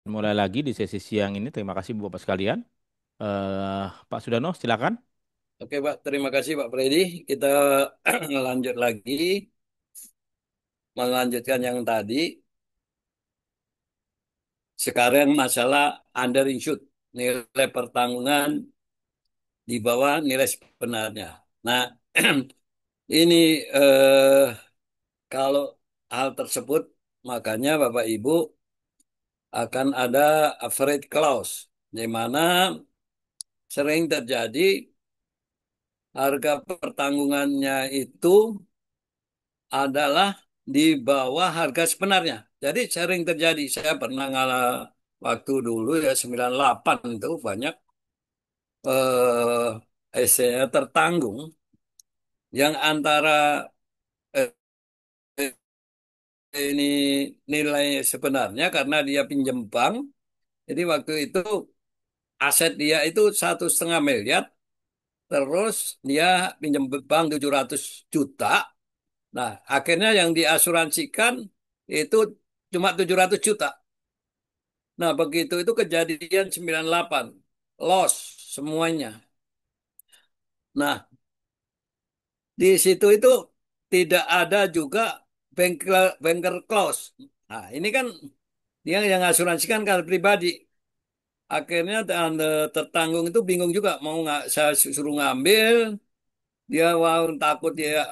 Mulai lagi di sesi siang ini. Terima kasih Bapak sekalian. Pak Sudano, silakan. Oke, Pak. Terima kasih, Pak Freddy. Kita lanjut lagi, melanjutkan yang tadi. Sekarang masalah underinsured, nilai pertanggungan di bawah nilai sebenarnya. Nah, ini kalau hal tersebut, makanya Bapak Ibu akan ada average clause, di mana sering terjadi harga pertanggungannya itu adalah di bawah harga sebenarnya. Jadi sering terjadi. Saya pernah ngalah waktu dulu ya 98 itu banyak SC tertanggung yang antara eh, ini nilai sebenarnya karena dia pinjam bank. Jadi waktu itu aset dia itu 1,5 miliar. Terus dia pinjam bank 700 juta. Nah, akhirnya yang diasuransikan itu cuma 700 juta. Nah, begitu itu kejadian 98. Loss semuanya. Nah, di situ itu tidak ada juga banker clause. Nah, ini kan dia yang asuransikan kan pribadi. Akhirnya tertanggung itu bingung juga mau nggak saya suruh ngambil. Dia wow, takut dia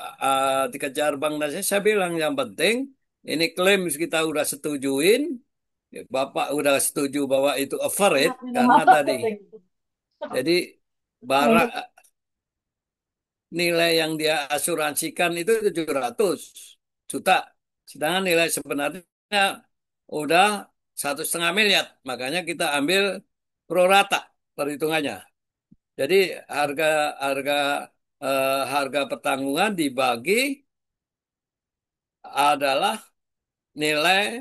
dikejar bank dan saya bilang yang penting ini klaim kita udah setujuin. Bapak udah setuju bahwa itu average karena tadi. Jadi barang nilai yang dia asuransikan itu 700 juta. Sedangkan nilai sebenarnya udah 1,5 miliar. Makanya kita ambil pro rata perhitungannya. Jadi harga harga harga pertanggungan dibagi adalah nilai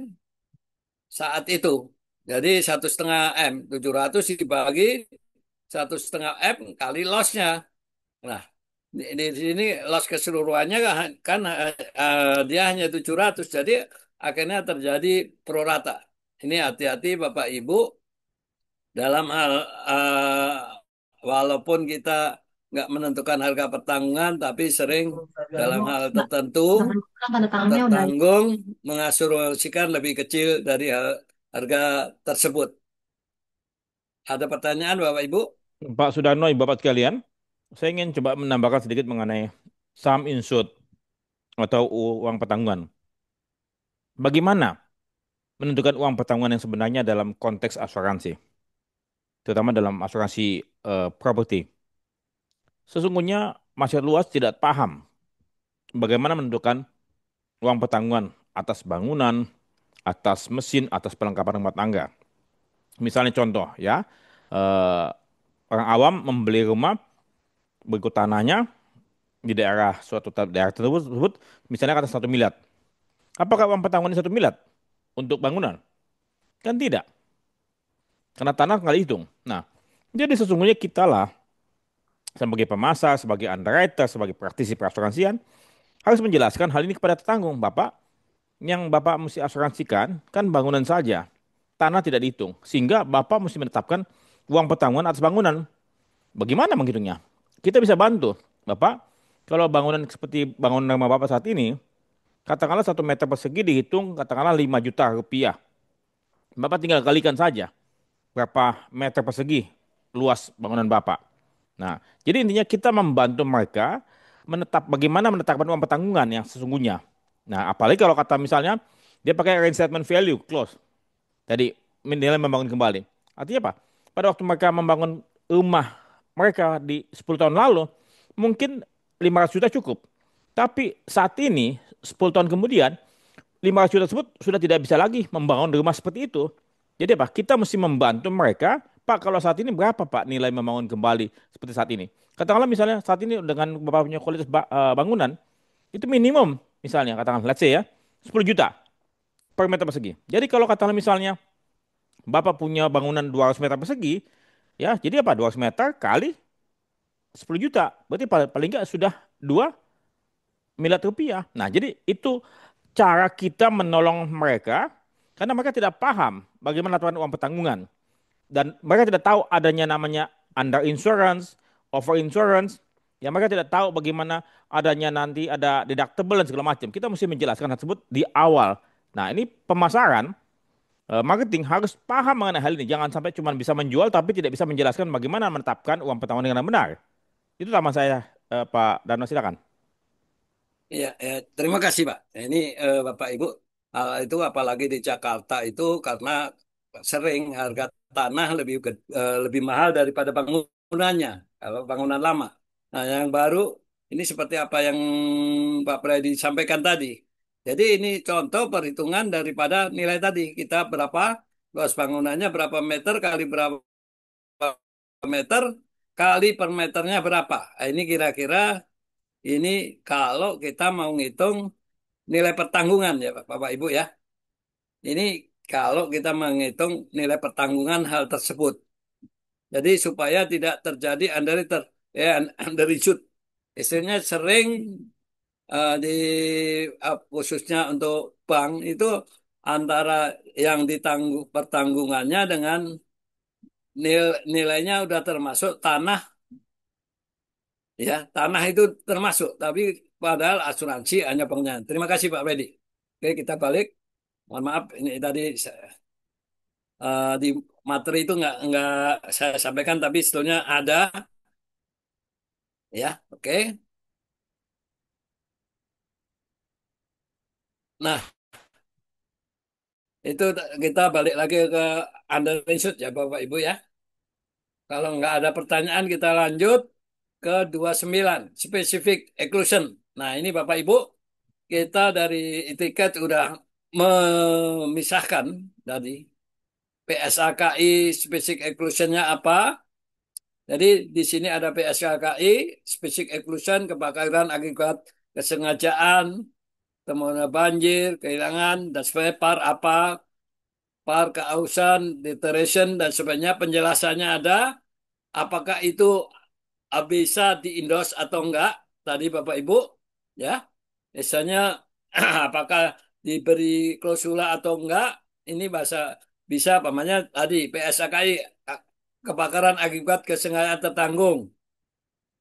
saat itu. Jadi 1,5 M, 700 dibagi 1,5 M kali lossnya. Nah, di sini loss keseluruhannya kan dia hanya 700. Jadi akhirnya terjadi prorata. Ini hati-hati Bapak Ibu dalam hal walaupun kita nggak menentukan harga pertanggungan, tapi sering dalam hal tertentu Tanda tangannya udah. tertanggung mengasumsikan lebih kecil dari harga tersebut. Ada pertanyaan Bapak Ibu? Pak Sudarno, Ibu Bapak sekalian, saya ingin coba menambahkan sedikit mengenai sum insured atau uang pertanggungan. Bagaimana menentukan uang pertanggungan yang sebenarnya dalam konteks asuransi, terutama dalam asuransi properti. Sesungguhnya masyarakat luas tidak paham bagaimana menentukan uang pertanggungan atas bangunan, atas mesin, atas perlengkapan rumah tangga. Misalnya contoh ya, eh, orang awam membeli rumah berikut tanahnya di daerah suatu daerah tersebut, misalnya kata 1 miliar. Apakah uang pertanggungan ini 1 miliar untuk bangunan? Kan tidak, karena tanah nggak dihitung. Nah, jadi sesungguhnya kita lah sebagai pemasar, sebagai underwriter, sebagai praktisi perasuransian harus menjelaskan hal ini kepada tetanggung. Bapak, yang Bapak mesti asuransikan kan bangunan saja, tanah tidak dihitung, sehingga Bapak mesti menetapkan uang pertanggungan atas bangunan. Bagaimana menghitungnya? Kita bisa bantu, Bapak. Kalau bangunan seperti bangunan rumah Bapak saat ini, katakanlah 1 meter persegi dihitung katakanlah 5 juta rupiah. Bapak tinggal kalikan saja berapa meter persegi luas bangunan Bapak. Nah, jadi intinya kita membantu mereka bagaimana menetapkan uang pertanggungan yang sesungguhnya. Nah, apalagi kalau kata misalnya dia pakai reinstatement value clause. Tadi nilai membangun kembali. Artinya apa? Pada waktu mereka membangun rumah mereka di 10 tahun lalu, mungkin 500 juta cukup. Tapi saat ini, 10 tahun kemudian, 500 juta tersebut sudah tidak bisa lagi membangun rumah seperti itu. Jadi apa? Kita mesti membantu mereka. Pak, kalau saat ini berapa Pak nilai membangun kembali seperti saat ini? Katakanlah misalnya saat ini dengan Bapak punya kualitas bangunan, itu minimum misalnya katakanlah let's say ya 10 juta per meter persegi. Jadi kalau katakanlah misalnya Bapak punya bangunan 200 meter persegi, ya jadi apa? 200 meter kali 10 juta. Berarti paling nggak sudah 2 miliar rupiah. Nah, jadi itu cara kita menolong mereka karena mereka tidak paham bagaimana aturan uang petanggungan. Dan mereka tidak tahu adanya namanya under insurance, over insurance. Ya mereka tidak tahu bagaimana adanya nanti ada deductible dan segala macam. Kita mesti menjelaskan hal tersebut di awal. Nah ini pemasaran, marketing harus paham mengenai hal ini. Jangan sampai cuma bisa menjual tapi tidak bisa menjelaskan bagaimana menetapkan uang petanggungan dengan benar. Itu sama saya, Pak Dano, silakan. Iya, ya, terima kasih Pak. Nah, ini Bapak Ibu, hal itu apalagi di Jakarta itu karena sering harga tanah lebih mahal daripada bangunannya, kalau bangunan lama. Nah, yang baru ini seperti apa yang Pak Freddy sampaikan tadi. Jadi ini contoh perhitungan daripada nilai tadi. Kita berapa luas bangunannya, berapa meter kali berapa meter kali per meternya berapa. Nah, ini kira-kira ini kalau kita mau ngitung nilai pertanggungan ya Bapak Ibu ya. Ini kalau kita menghitung nilai pertanggungan hal tersebut. Jadi supaya tidak terjadi undershoot. Istilahnya sering di khususnya untuk bank itu antara yang pertanggungannya dengan nilainya udah termasuk tanah ya, tanah itu termasuk tapi padahal asuransi hanya pengenaan. Terima kasih Pak Fedi. Oke, kita balik. Mohon maaf, ini tadi di materi itu nggak saya sampaikan, tapi sebetulnya ada, ya. Oke. Nah, itu kita balik lagi ke underinsured ya, Bapak Ibu ya. Kalau nggak ada pertanyaan, kita lanjut ke 29, specific exclusion. Nah, ini Bapak Ibu, kita dari etiket udah memisahkan dari PSAKI specific exclusionnya apa. Jadi di sini ada PSKKI, Specific Exclusion, kebakaran akibat kesengajaan, temuan banjir, kehilangan, dan sebagainya, par apa, par keausan, deterioration, dan sebagainya. Penjelasannya ada, apakah itu bisa diindos atau enggak, tadi Bapak Ibu, ya. Misalnya, apakah diberi klausula atau enggak, ini bahasa bisa, pamannya tadi, PSKKI, kebakaran akibat kesengajaan tertanggung.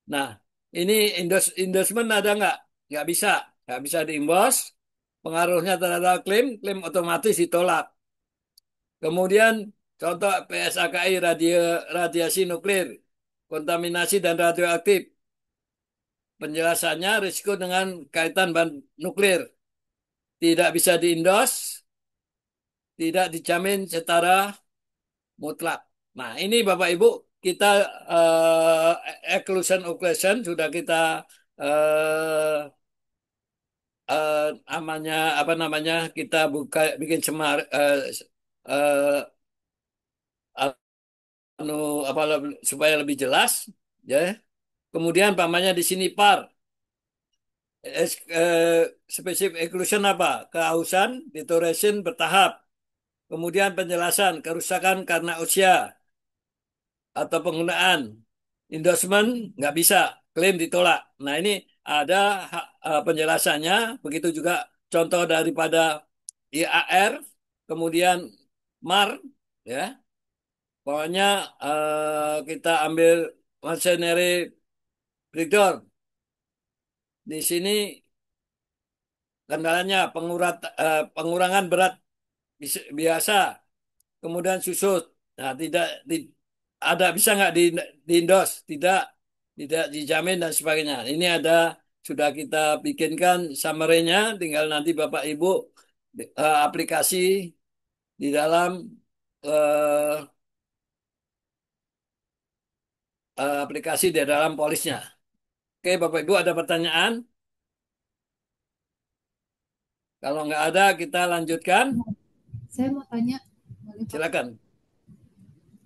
Nah, ini endorsement ada nggak? Nggak bisa. Nggak bisa diimbos. Pengaruhnya terhadap klaim otomatis ditolak. Kemudian contoh PSAKI radiasi nuklir, kontaminasi dan radioaktif. Penjelasannya risiko dengan kaitan bahan nuklir tidak bisa diindos, tidak dijamin secara mutlak. Nah, ini Bapak Ibu kita exclusion occlusion sudah kita eh, namanya apa namanya kita buka bikin eh, anu apa supaya lebih jelas ya. Kemudian pamannya di sini par specific exclusion apa? Kehausan, deterioration bertahap. Kemudian penjelasan kerusakan karena usia atau penggunaan endorsement nggak bisa, klaim ditolak. Nah ini ada penjelasannya, begitu juga contoh daripada IAR, kemudian MAR, ya. Pokoknya kita ambil mercenary breakdown. Di sini kendalanya pengurangan berat biasa, kemudian susut. Nah, tidak ada bisa nggak diindos? Tidak, tidak dijamin dan sebagainya. Ini ada sudah kita bikinkan summary-nya, tinggal nanti Bapak Ibu aplikasi di dalam eh, aplikasi di dalam polisnya. Oke, Bapak Ibu ada pertanyaan? Kalau nggak ada, kita lanjutkan. Saya mau tanya, boleh Pak, Silakan.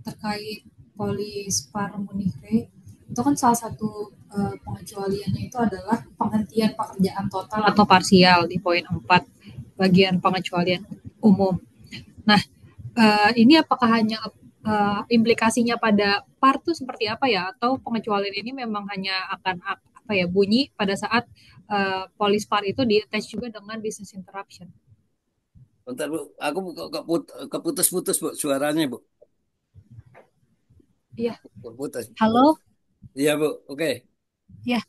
terkait polis Parmunire, itu kan salah satu pengecualiannya itu adalah penghentian pekerjaan total atau parsial di poin 4 bagian pengecualian umum. Nah, ini apakah hanya implikasinya pada par itu seperti apa ya? Atau pengecualian ini memang hanya akan apa ya bunyi pada saat polis par itu di attach juga dengan business interruption? Bentar Bu, aku keputus-putus Bu suaranya Bu. Iya, Keputus. halo. Iya Bu, oke. Ya,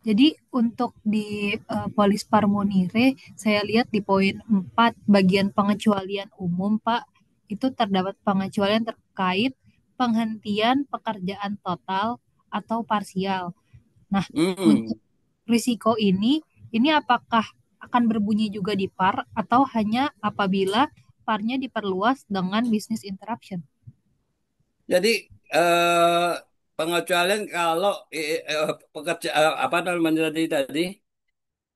jadi untuk di Polis Parmonire, saya lihat di poin 4 bagian pengecualian umum, Pak, itu terdapat pengecualian terkait penghentian pekerjaan total atau parsial. Nah, untuk Hmm. risiko ini apakah akan berbunyi juga di PAR atau hanya apabila PAR-nya diperluas dengan business interruption? Jadi pengecualian kalau pekerja apa namanya tadi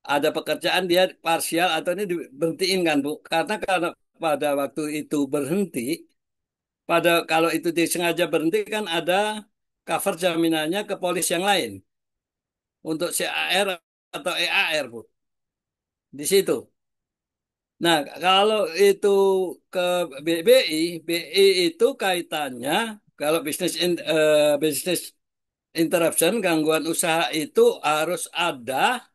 ada pekerjaan dia parsial atau ini diberhentiin kan Bu? Karena pada waktu itu berhenti, pada kalau itu disengaja berhenti kan ada cover jaminannya ke polis yang lain untuk CAR atau EAR Bu. Di situ. Nah, kalau itu ke BBI, BI itu kaitannya kalau bisnis interruption, gangguan usaha itu harus ada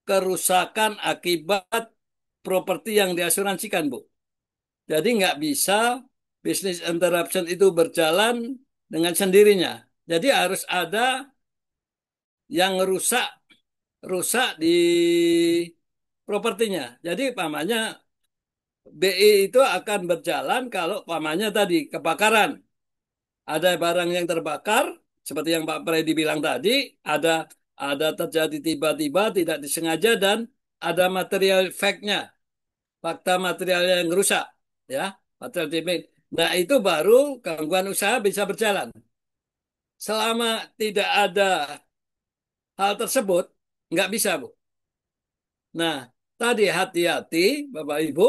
kerusakan akibat properti yang diasuransikan, Bu. Jadi nggak bisa bisnis interruption itu berjalan dengan sendirinya. Jadi harus ada yang rusak rusak di propertinya. Jadi pamannya BI itu akan berjalan kalau pamannya tadi kebakaran. Ada barang yang terbakar, seperti yang Pak Freddy bilang tadi, ada terjadi tiba-tiba tidak disengaja dan ada material fact-nya, fakta material yang rusak, ya, material damage. Nah itu baru gangguan usaha bisa berjalan. Selama tidak ada hal tersebut, nggak bisa, Bu. Nah, tadi hati-hati, Bapak Ibu,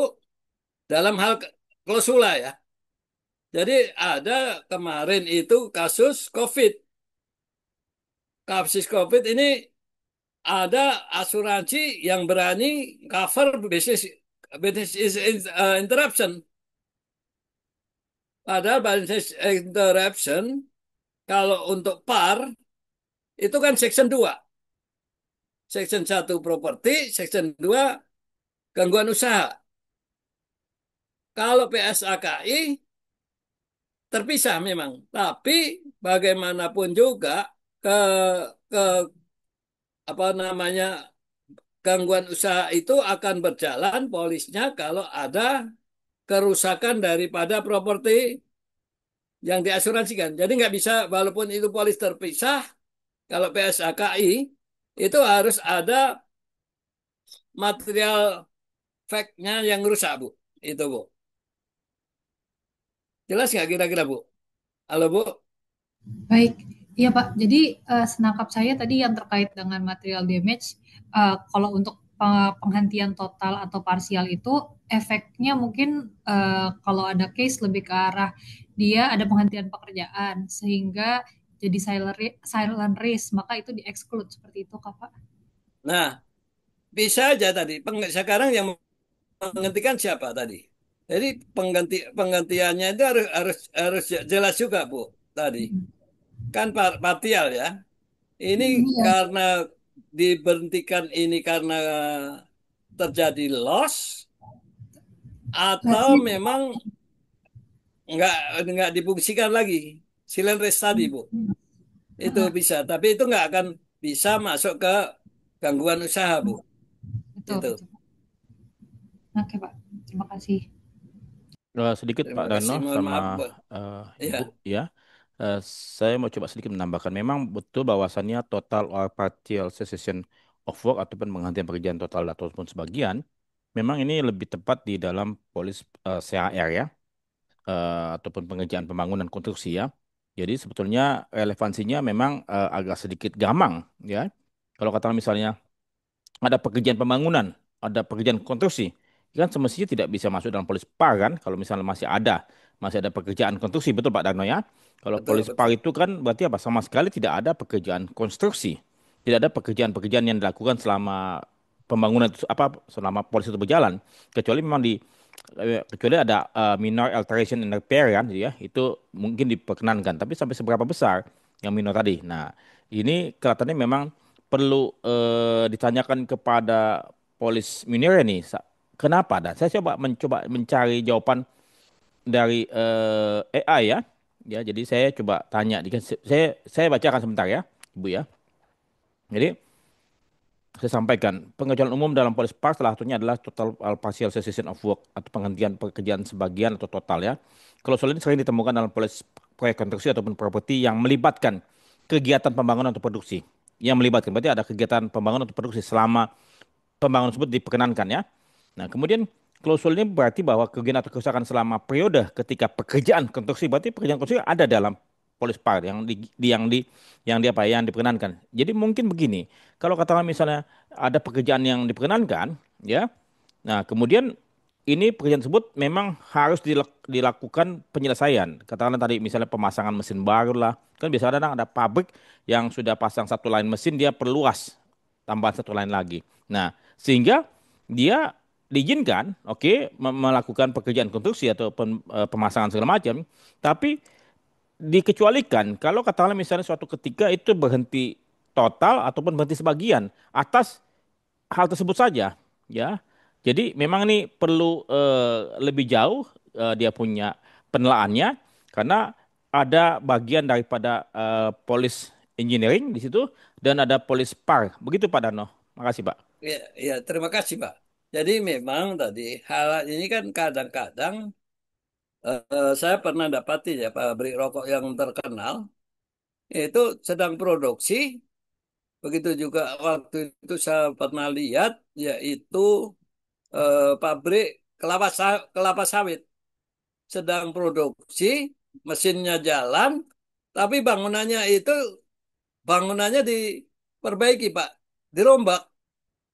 dalam hal klausula ya. Jadi ada kemarin itu kasus COVID. Kasus COVID ini ada asuransi yang berani cover business interruption. Padahal business interruption kalau untuk PAR itu kan section 2. Section 1 properti, section 2 gangguan usaha. Kalau PSAKI terpisah memang, tapi bagaimanapun juga ke ke apa namanya gangguan usaha itu akan berjalan polisnya kalau ada kerusakan daripada properti yang diasuransikan. Jadi nggak bisa, walaupun itu polis terpisah, kalau PSAKI itu harus ada material fact-nya yang rusak, Bu. Itu, Bu. Jelas nggak kira-kira, Bu? Halo, Bu? Baik, iya Pak. Jadi senangkap saya tadi yang terkait dengan material damage, kalau untuk penghentian total atau parsial itu efeknya mungkin kalau ada case lebih ke arah dia ada penghentian pekerjaan sehingga jadi silent risk, maka itu di-exclude seperti itu Kak Pak. Nah, bisa aja tadi. Sekarang yang menghentikan siapa tadi? Jadi penggantiannya itu harus harus harus jelas juga, Bu. Tadi kan parsial ya. Ini Iya, karena diberhentikan ini karena terjadi loss atau let's memang nggak nggak difungsikan lagi silent rest tadi Bu. Itu bisa, tapi itu nggak akan bisa masuk ke gangguan usaha Bu. betul Itu. betul. Oke Pak, terima kasih. Sedikit Pak Terima Dano kasih. Mohon sama maaf Bu. Ibu Ya. ya. Eh, saya mau coba sedikit menambahkan. Memang betul bahwasannya total or partial cessation of work ataupun penghentian pekerjaan total ataupun sebagian, memang ini lebih tepat di dalam polis CAR ya, ataupun pengerjaan pembangunan konstruksi ya. Jadi sebetulnya relevansinya memang agak sedikit gamang ya. Kalau kata misalnya ada pekerjaan pembangunan, ada pekerjaan konstruksi, kan semestinya tidak bisa masuk dalam polis PAR kan, kalau misalnya masih ada pekerjaan konstruksi, betul Pak Darno ya. Kalau Betul, polis PAR betul. itu kan berarti apa? Sama sekali tidak ada pekerjaan konstruksi, tidak ada pekerjaan-pekerjaan yang dilakukan selama pembangunan itu apa selama polis itu berjalan, kecuali memang kecuali ada minor alteration in repair kan, gitu ya, itu mungkin diperkenankan. Tapi sampai seberapa besar yang minor tadi? Nah, ini kelihatannya memang perlu ditanyakan kepada polis minor nih, Kenapa? Dan saya mencoba mencari jawaban dari AI ya. Ya, jadi saya coba tanya. Saya bacakan sebentar ya, Ibu ya. Jadi saya sampaikan, pengecualian umum dalam polis PAR salah satunya adalah total partial cessation of work atau penghentian pekerjaan sebagian atau total ya. Klausul ini sering ditemukan dalam polis proyek konstruksi ataupun properti yang melibatkan kegiatan pembangunan atau produksi. Yang melibatkan berarti ada kegiatan pembangunan atau produksi selama pembangunan tersebut diperkenankan ya. Nah, kemudian klausul ini berarti bahwa kerugian atau kerusakan selama periode ketika pekerjaan konstruksi berarti pekerjaan konstruksi ada dalam polis PAR yang di apa yang diperkenankan. Jadi mungkin begini, kalau katakan misalnya ada pekerjaan yang diperkenankan, ya. Nah, kemudian ini pekerjaan tersebut memang harus dilakukan penyelesaian. Katakanlah tadi misalnya pemasangan mesin baru lah. Kan biasanya ada pabrik yang sudah pasang satu line mesin dia perluas tambahan satu line lagi. Nah, sehingga dia diizinkan, oke, melakukan pekerjaan konstruksi atau pemasangan segala macam, tapi dikecualikan kalau katakanlah misalnya suatu ketika itu berhenti total ataupun berhenti sebagian atas hal tersebut saja, ya. Jadi memang ini perlu lebih jauh dia punya penelaannya karena ada bagian daripada polis engineering di situ dan ada polis par. Begitu Pak Dano. Makasih Pak. Ya, ya, terima kasih, Pak. Jadi memang tadi hal ini kan kadang-kadang saya pernah dapati ya pabrik rokok yang terkenal itu sedang produksi. Begitu juga waktu itu saya pernah lihat yaitu pabrik kelapa sawit sedang produksi, mesinnya jalan, tapi bangunannya diperbaiki, Pak, dirombak.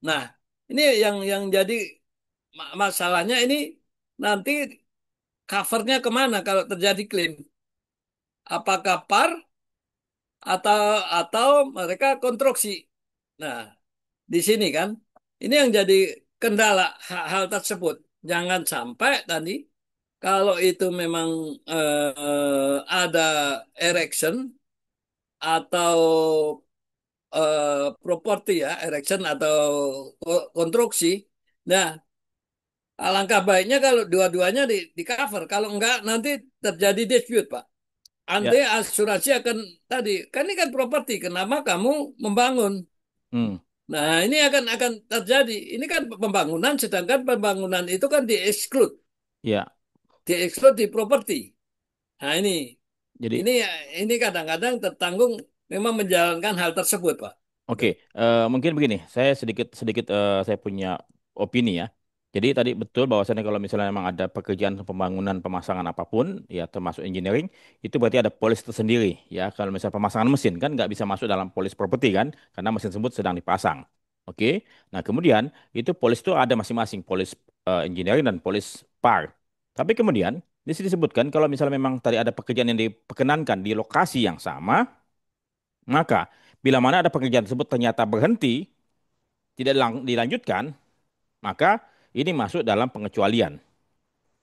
Nah, ini yang jadi masalahnya ini nanti covernya kemana kalau terjadi klaim? Apakah par atau mereka konstruksi? Nah, di sini kan, ini yang jadi kendala hal tersebut. Jangan sampai tadi kalau itu memang ada erection atau properti ya, erection atau konstruksi. Nah, alangkah baiknya kalau dua-duanya di cover. Kalau enggak, nanti terjadi dispute, Pak. Nanti Ya. asuransi akan tadi, kan ini kan properti, kenapa kamu membangun? Hmm. Nah, ini akan terjadi. Ini kan pembangunan, sedangkan pembangunan itu kan Ya. di properti. Nah, Jadi ini ini kadang-kadang tertanggung memang menjalankan hal tersebut, Pak. oke, mungkin begini, saya sedikit sedikit saya punya opini ya. Jadi tadi betul bahwasannya kalau misalnya memang ada pekerjaan pembangunan pemasangan apapun, ya termasuk engineering, itu berarti ada polis tersendiri ya. Kalau misalnya pemasangan mesin kan nggak bisa masuk dalam polis properti kan, karena mesin tersebut sedang dipasang. Oke, nah kemudian itu polis itu ada masing-masing, polis engineering dan polis par. Tapi kemudian di sini disebutkan kalau misalnya memang tadi ada pekerjaan yang diperkenankan di lokasi yang sama, maka bila mana ada pekerjaan tersebut ternyata berhenti, tidak dilanjutkan, maka ini masuk dalam pengecualian.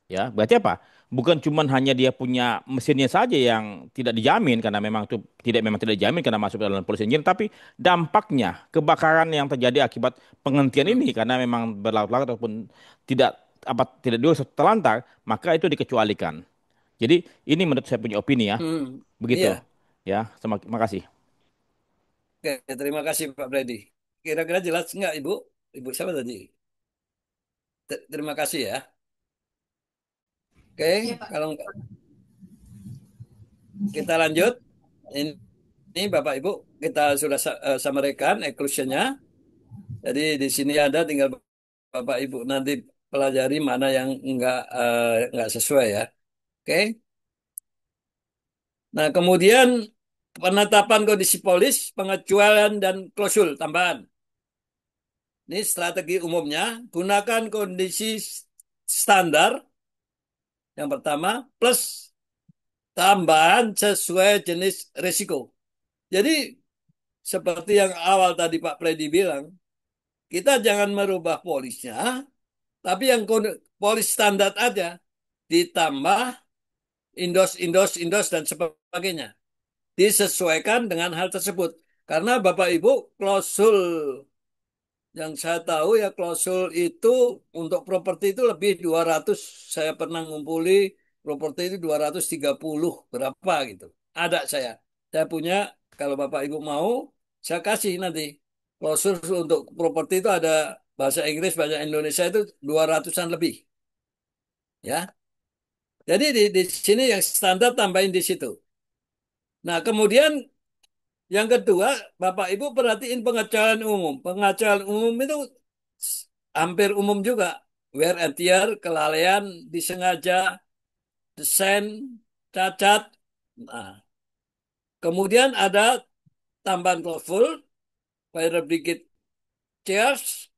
Ya, berarti apa? Bukan cuma hanya dia punya mesinnya saja yang tidak dijamin karena memang tidak dijamin karena masuk dalam polisi engine, tapi dampaknya kebakaran yang terjadi akibat penghentian Hmm. ini karena memang berlarut-larut ataupun tidak tidak dulu terlantar, maka itu dikecualikan. Jadi ini menurut saya punya opini ya, Hmm. begitu. Iya. Ya, terima kasih. Oke, terima kasih Pak Freddy. Kira-kira jelas nggak Ibu? Ibu siapa tadi? Terima kasih ya. Oke, Iya Pak. kalau Oke. kita lanjut. Ini Bapak Ibu, kita sudah sampaikan exclusionnya. Jadi di sini ada tinggal Bapak Ibu nanti pelajari mana yang nggak sesuai ya. Oke. Nah, kemudian penetapan kondisi polis, pengecualian dan klausul tambahan. Ini strategi umumnya, gunakan kondisi standar yang pertama plus tambahan sesuai jenis risiko. Jadi seperti yang awal tadi Pak Freddy bilang, kita jangan merubah polisnya, tapi yang polis standar aja ditambah indos dan sebagainya. Disesuaikan dengan hal tersebut. Karena Bapak Ibu klausul Yang saya tahu ya klausul itu untuk properti itu lebih 200. Saya pernah ngumpuli properti itu 230 berapa gitu. Ada saya. Saya punya, kalau Bapak Ibu mau, saya kasih nanti. Klausul untuk properti itu ada bahasa Inggris, bahasa Indonesia itu 200-an lebih. Ya. Jadi di sini yang standar tambahin di situ. Nah, kemudian yang kedua, Bapak Ibu perhatiin pengecualian umum. Pengecualian umum itu hampir umum juga. Wear and tear, kelalaian, disengaja, desain, cacat. Nah, kemudian ada tambahan clawful, fire brigade charge,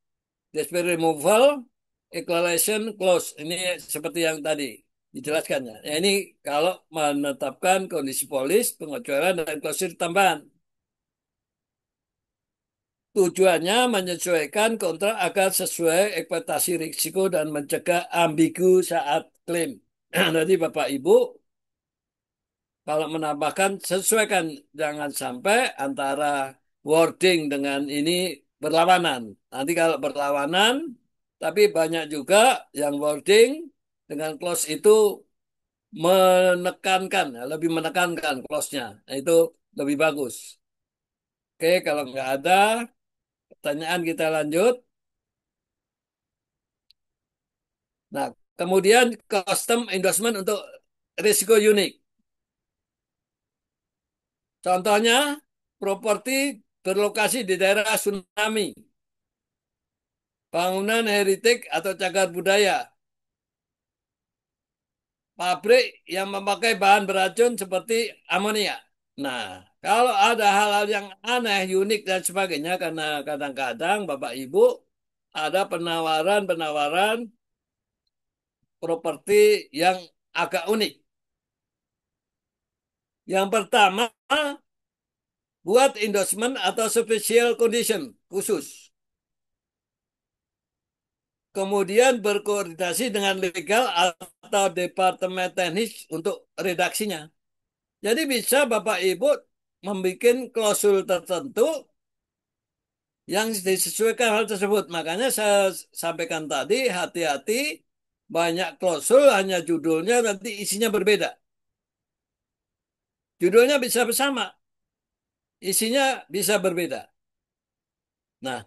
dispute removal, equalization clause. Ini seperti yang tadi dijelaskannya. Ya, ini kalau menetapkan kondisi polis, pengecualian, dan klausur tambahan. Tujuannya menyesuaikan kontrak agar sesuai ekspektasi risiko dan mencegah ambigu saat klaim. Jadi Bapak Ibu, kalau menambahkan sesuaikan, jangan sampai antara wording dengan ini berlawanan. Nanti kalau berlawanan, tapi banyak juga yang wording dengan clause itu menekankan, lebih menekankan clause-nya. Nah, itu lebih bagus. Oke, kalau nggak ada pertanyaan kita lanjut. Nah, kemudian custom endorsement untuk risiko unik. Contohnya, properti berlokasi di daerah tsunami, bangunan heritage atau cagar budaya, pabrik yang memakai bahan beracun seperti amonia. Nah, kalau ada hal-hal yang aneh, unik, dan sebagainya, karena kadang-kadang Bapak Ibu ada penawaran-penawaran properti yang agak unik. Yang pertama, buat endorsement atau special condition khusus. Kemudian berkoordinasi dengan legal atau departemen teknis untuk redaksinya. Jadi bisa Bapak Ibu membuat klausul tertentu yang disesuaikan hal tersebut. Makanya saya sampaikan tadi, hati-hati, banyak klausul hanya judulnya nanti isinya berbeda. Judulnya bisa bersama, isinya bisa berbeda. Nah,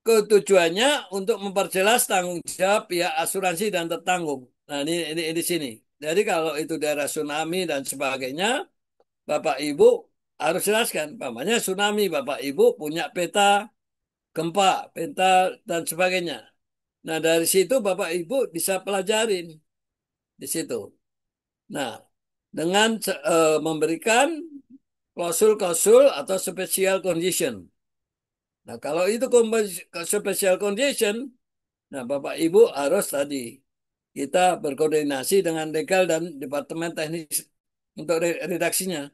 ketujuannya untuk memperjelas tanggung jawab pihak asuransi dan tertanggung. Nah, ini di sini. Jadi kalau itu daerah tsunami dan sebagainya, Bapak Ibu harus jelaskan. Pamannya tsunami, Bapak Ibu punya peta gempa, peta dan sebagainya. Nah, dari situ Bapak Ibu bisa pelajarin di situ. Nah, dengan memberikan klausul-klausul atau special condition. Nah, kalau itu special condition, nah Bapak Ibu harus tadi kita berkoordinasi dengan legal dan departemen teknis untuk redaksinya.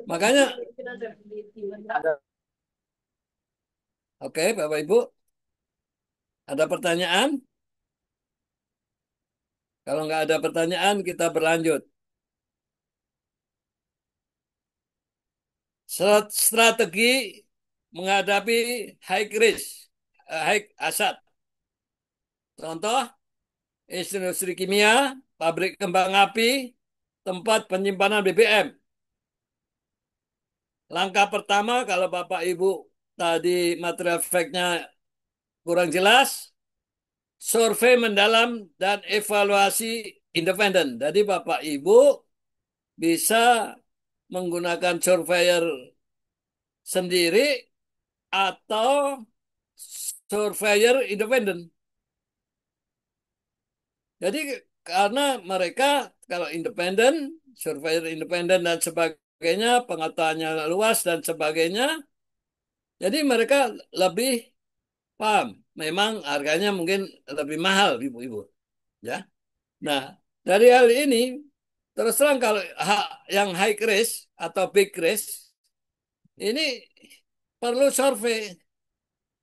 Makanya, oke Bapak Ibu, ada pertanyaan? Kalau nggak ada pertanyaan, kita berlanjut. Strategi menghadapi high risk, high asset. Contoh, industri kimia, pabrik kembang api, tempat penyimpanan BBM. Langkah pertama, kalau Bapak Ibu tadi material fact-nya kurang jelas, survei mendalam dan evaluasi independen. Jadi Bapak Ibu bisa menggunakan surveyor sendiri atau surveyor independen. Jadi karena mereka kalau independen, surveyor independen dan sebagainya, pengetahuannya luas dan sebagainya, jadi mereka lebih paham. Memang harganya mungkin lebih mahal, ibu-ibu. Ya. Nah, dari hal ini, terus terang kalau yang high risk atau big risk, ini perlu survei.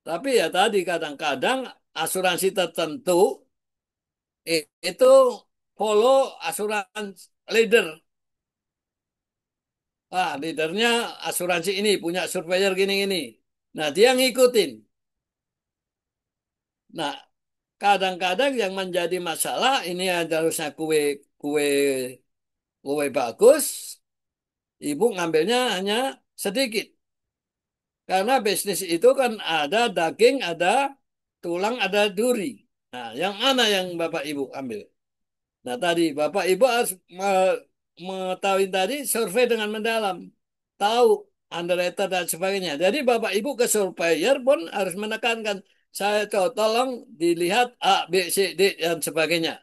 Tapi ya tadi kadang-kadang asuransi tertentu itu follow asuransi leader. Ah, leadernya asuransi ini punya surveyor gini-gini. Nah, dia ngikutin. Nah, kadang-kadang yang menjadi masalah ini harusnya kue kue kue bagus, ibu ngambilnya hanya sedikit. Karena bisnis itu kan ada daging, ada tulang, ada duri. Nah, yang mana yang Bapak Ibu ambil? Nah, tadi Bapak Ibu harus mengetahui tadi survei dengan mendalam. Tahu underwriter dan sebagainya. Jadi Bapak Ibu ke surveyor pun harus menekankan, saya tolong dilihat A, B, C, D, dan sebagainya.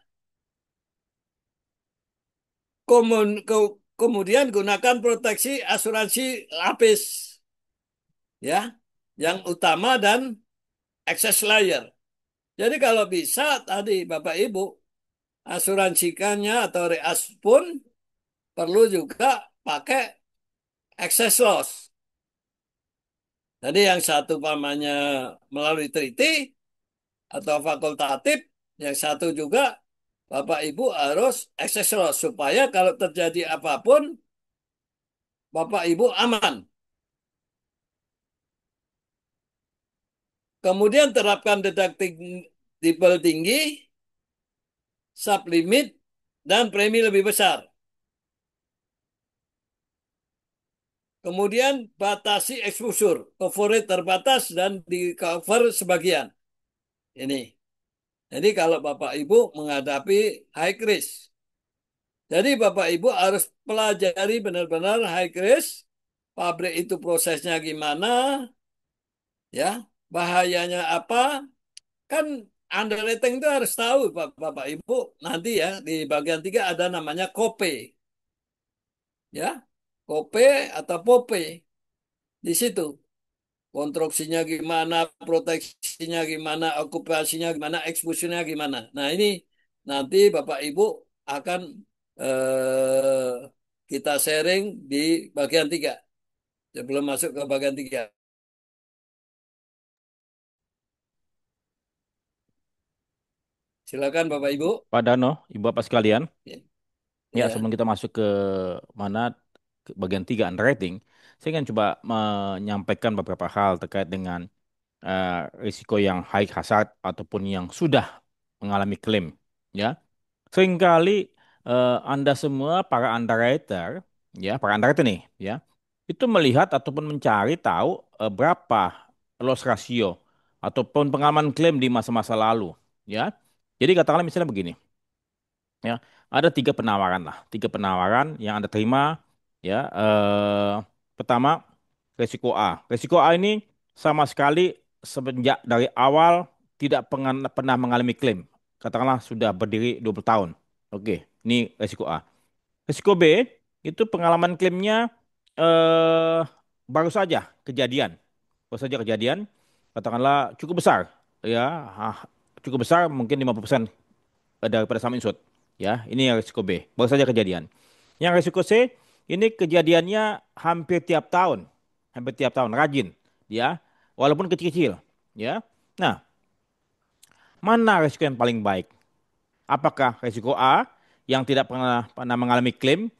Kemudian gunakan proteksi asuransi lapis, ya, yang utama dan excess layer. Jadi kalau bisa tadi Bapak Ibu asuransikannya atau reas pun perlu juga pakai excess loss. Jadi yang satu pamannya melalui treaty atau fakultatif, yang satu juga Bapak Ibu harus excess loss supaya kalau terjadi apapun Bapak Ibu aman. Kemudian terapkan deductible tinggi, sublimit, dan premi lebih besar. Kemudian batasi exposure, coverage terbatas dan di cover sebagian. Ini. Jadi kalau Bapak Ibu menghadapi high risk. Jadi Bapak Ibu harus pelajari benar-benar high risk. Pabrik itu prosesnya gimana, ya, bahayanya apa. Kan underwriting itu harus tahu Bapak Ibu. Nanti ya di bagian 3 ada namanya KOPE. Ya, KOPE atau POPE. Di situ. Konstruksinya gimana, proteksinya gimana, okupasinya gimana, eksposurnya gimana. Nah ini nanti Bapak Ibu akan kita sharing di bagian 3. Sebelum masuk ke bagian 3. Silakan Bapak Ibu. Pak Dano, Ibu Bapak sekalian, ya Ya. sebelum kita masuk ke mana ke bagian 3 underwriting, saya ingin coba menyampaikan beberapa hal terkait dengan risiko yang high hazard ataupun yang sudah mengalami klaim. Ya, seringkali Anda semua para underwriter, ya para underwriter nih, ya itu melihat ataupun mencari tahu berapa loss ratio ataupun pengalaman klaim di masa-masa lalu. Ya, jadi katakanlah misalnya begini. Ya, ada tiga penawaran yang Anda terima. Ya, pertama resiko A. Resiko A ini sama sekali semenjak dari awal tidak pernah mengalami klaim. Katakanlah sudah berdiri 20 tahun. Oke, ini resiko A. Resiko B itu pengalaman klaimnya eh, baru saja kejadian. Baru saja kejadian, katakanlah cukup besar. Ya, cukup besar mungkin 50% daripada sum insured. Ya, ini yang risiko B. Baru saja kejadian. Yang risiko C, ini kejadiannya hampir tiap tahun. Hampir tiap tahun, rajin. Ya, walaupun kecil-kecil. Ya. Nah, mana risiko yang paling baik? Apakah risiko A yang tidak pernah mengalami klaim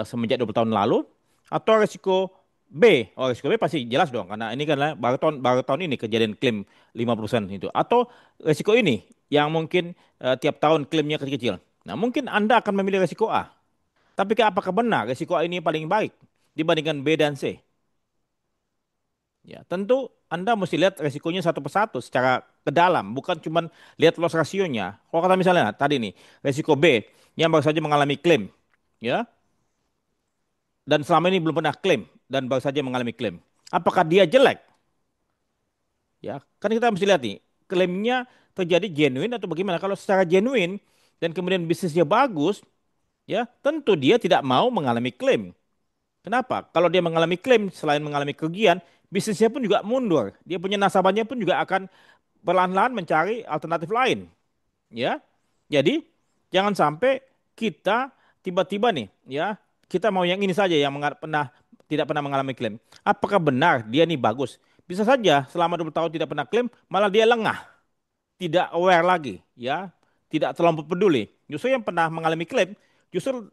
semenjak 20 tahun lalu atau risiko B? Oh, risiko B pasti jelas dong karena ini kan baru tahun ini kejadian klaim 50% itu. Atau risiko ini yang mungkin tiap tahun klaimnya kecil-kecil. Nah, mungkin Anda akan memilih risiko A. Tapi apakah benar risiko A ini paling baik dibandingkan B dan C? Ya, tentu Anda mesti lihat resikonya satu persatu secara ke dalam, bukan cuma lihat loss rasionya. Kalau kata misalnya tadi nih, resiko B yang baru saja mengalami klaim, ya, dan selama ini belum pernah klaim dan baru saja mengalami klaim. Apakah dia jelek? Ya, kan kita mesti lihat nih, klaimnya terjadi genuine atau bagaimana? Kalau secara genuine dan kemudian bisnisnya bagus, ya, tentu dia tidak mau mengalami klaim. Kenapa? Kalau dia mengalami klaim selain mengalami kerugian, bisnisnya pun juga mundur. Dia punya nasabahnya pun juga akan perlahan-lahan mencari alternatif lain, ya. Jadi jangan sampai kita tiba-tiba nih, ya, kita mau yang ini saja yang tidak pernah mengalami klaim. Apakah benar dia nih bagus? Bisa saja selama 20 tahun tidak pernah klaim, malah dia lengah, tidak aware lagi, ya, tidak terlalu peduli. Justru yang pernah mengalami klaim justru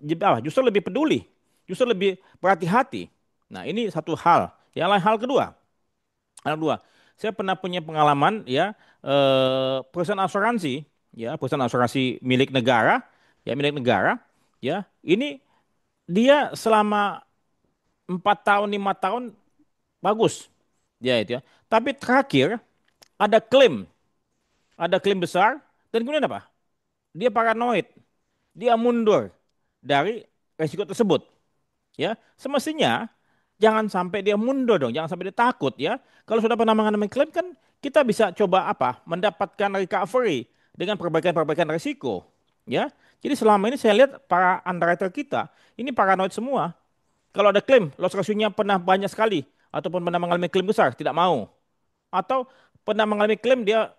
lebih peduli, justru lebih berhati-hati. Nah, ini satu hal. Yang lain hal kedua, Anak dua. Saya pernah punya pengalaman ya, perusahaan asuransi, ya perusahaan asuransi milik negara, milik negara, ya ini dia selama 4 tahun 5 tahun bagus, ya itu ya. Tapi terakhir ada klaim besar dan kemudian apa? Dia paranoid, dia mundur dari resiko tersebut. Ya, semestinya jangan sampai dia mundur dong, jangan sampai dia takut ya. Kalau sudah pernah mengalami klaim kan kita bisa coba apa? Mendapatkan recovery dengan perbaikan-perbaikan risiko, ya. Jadi selama ini saya lihat para underwriter kita ini paranoid semua. Kalau ada klaim, loss ratio-nya pernah banyak sekali ataupun pernah mengalami klaim besar, tidak mau. Atau pernah mengalami klaim dia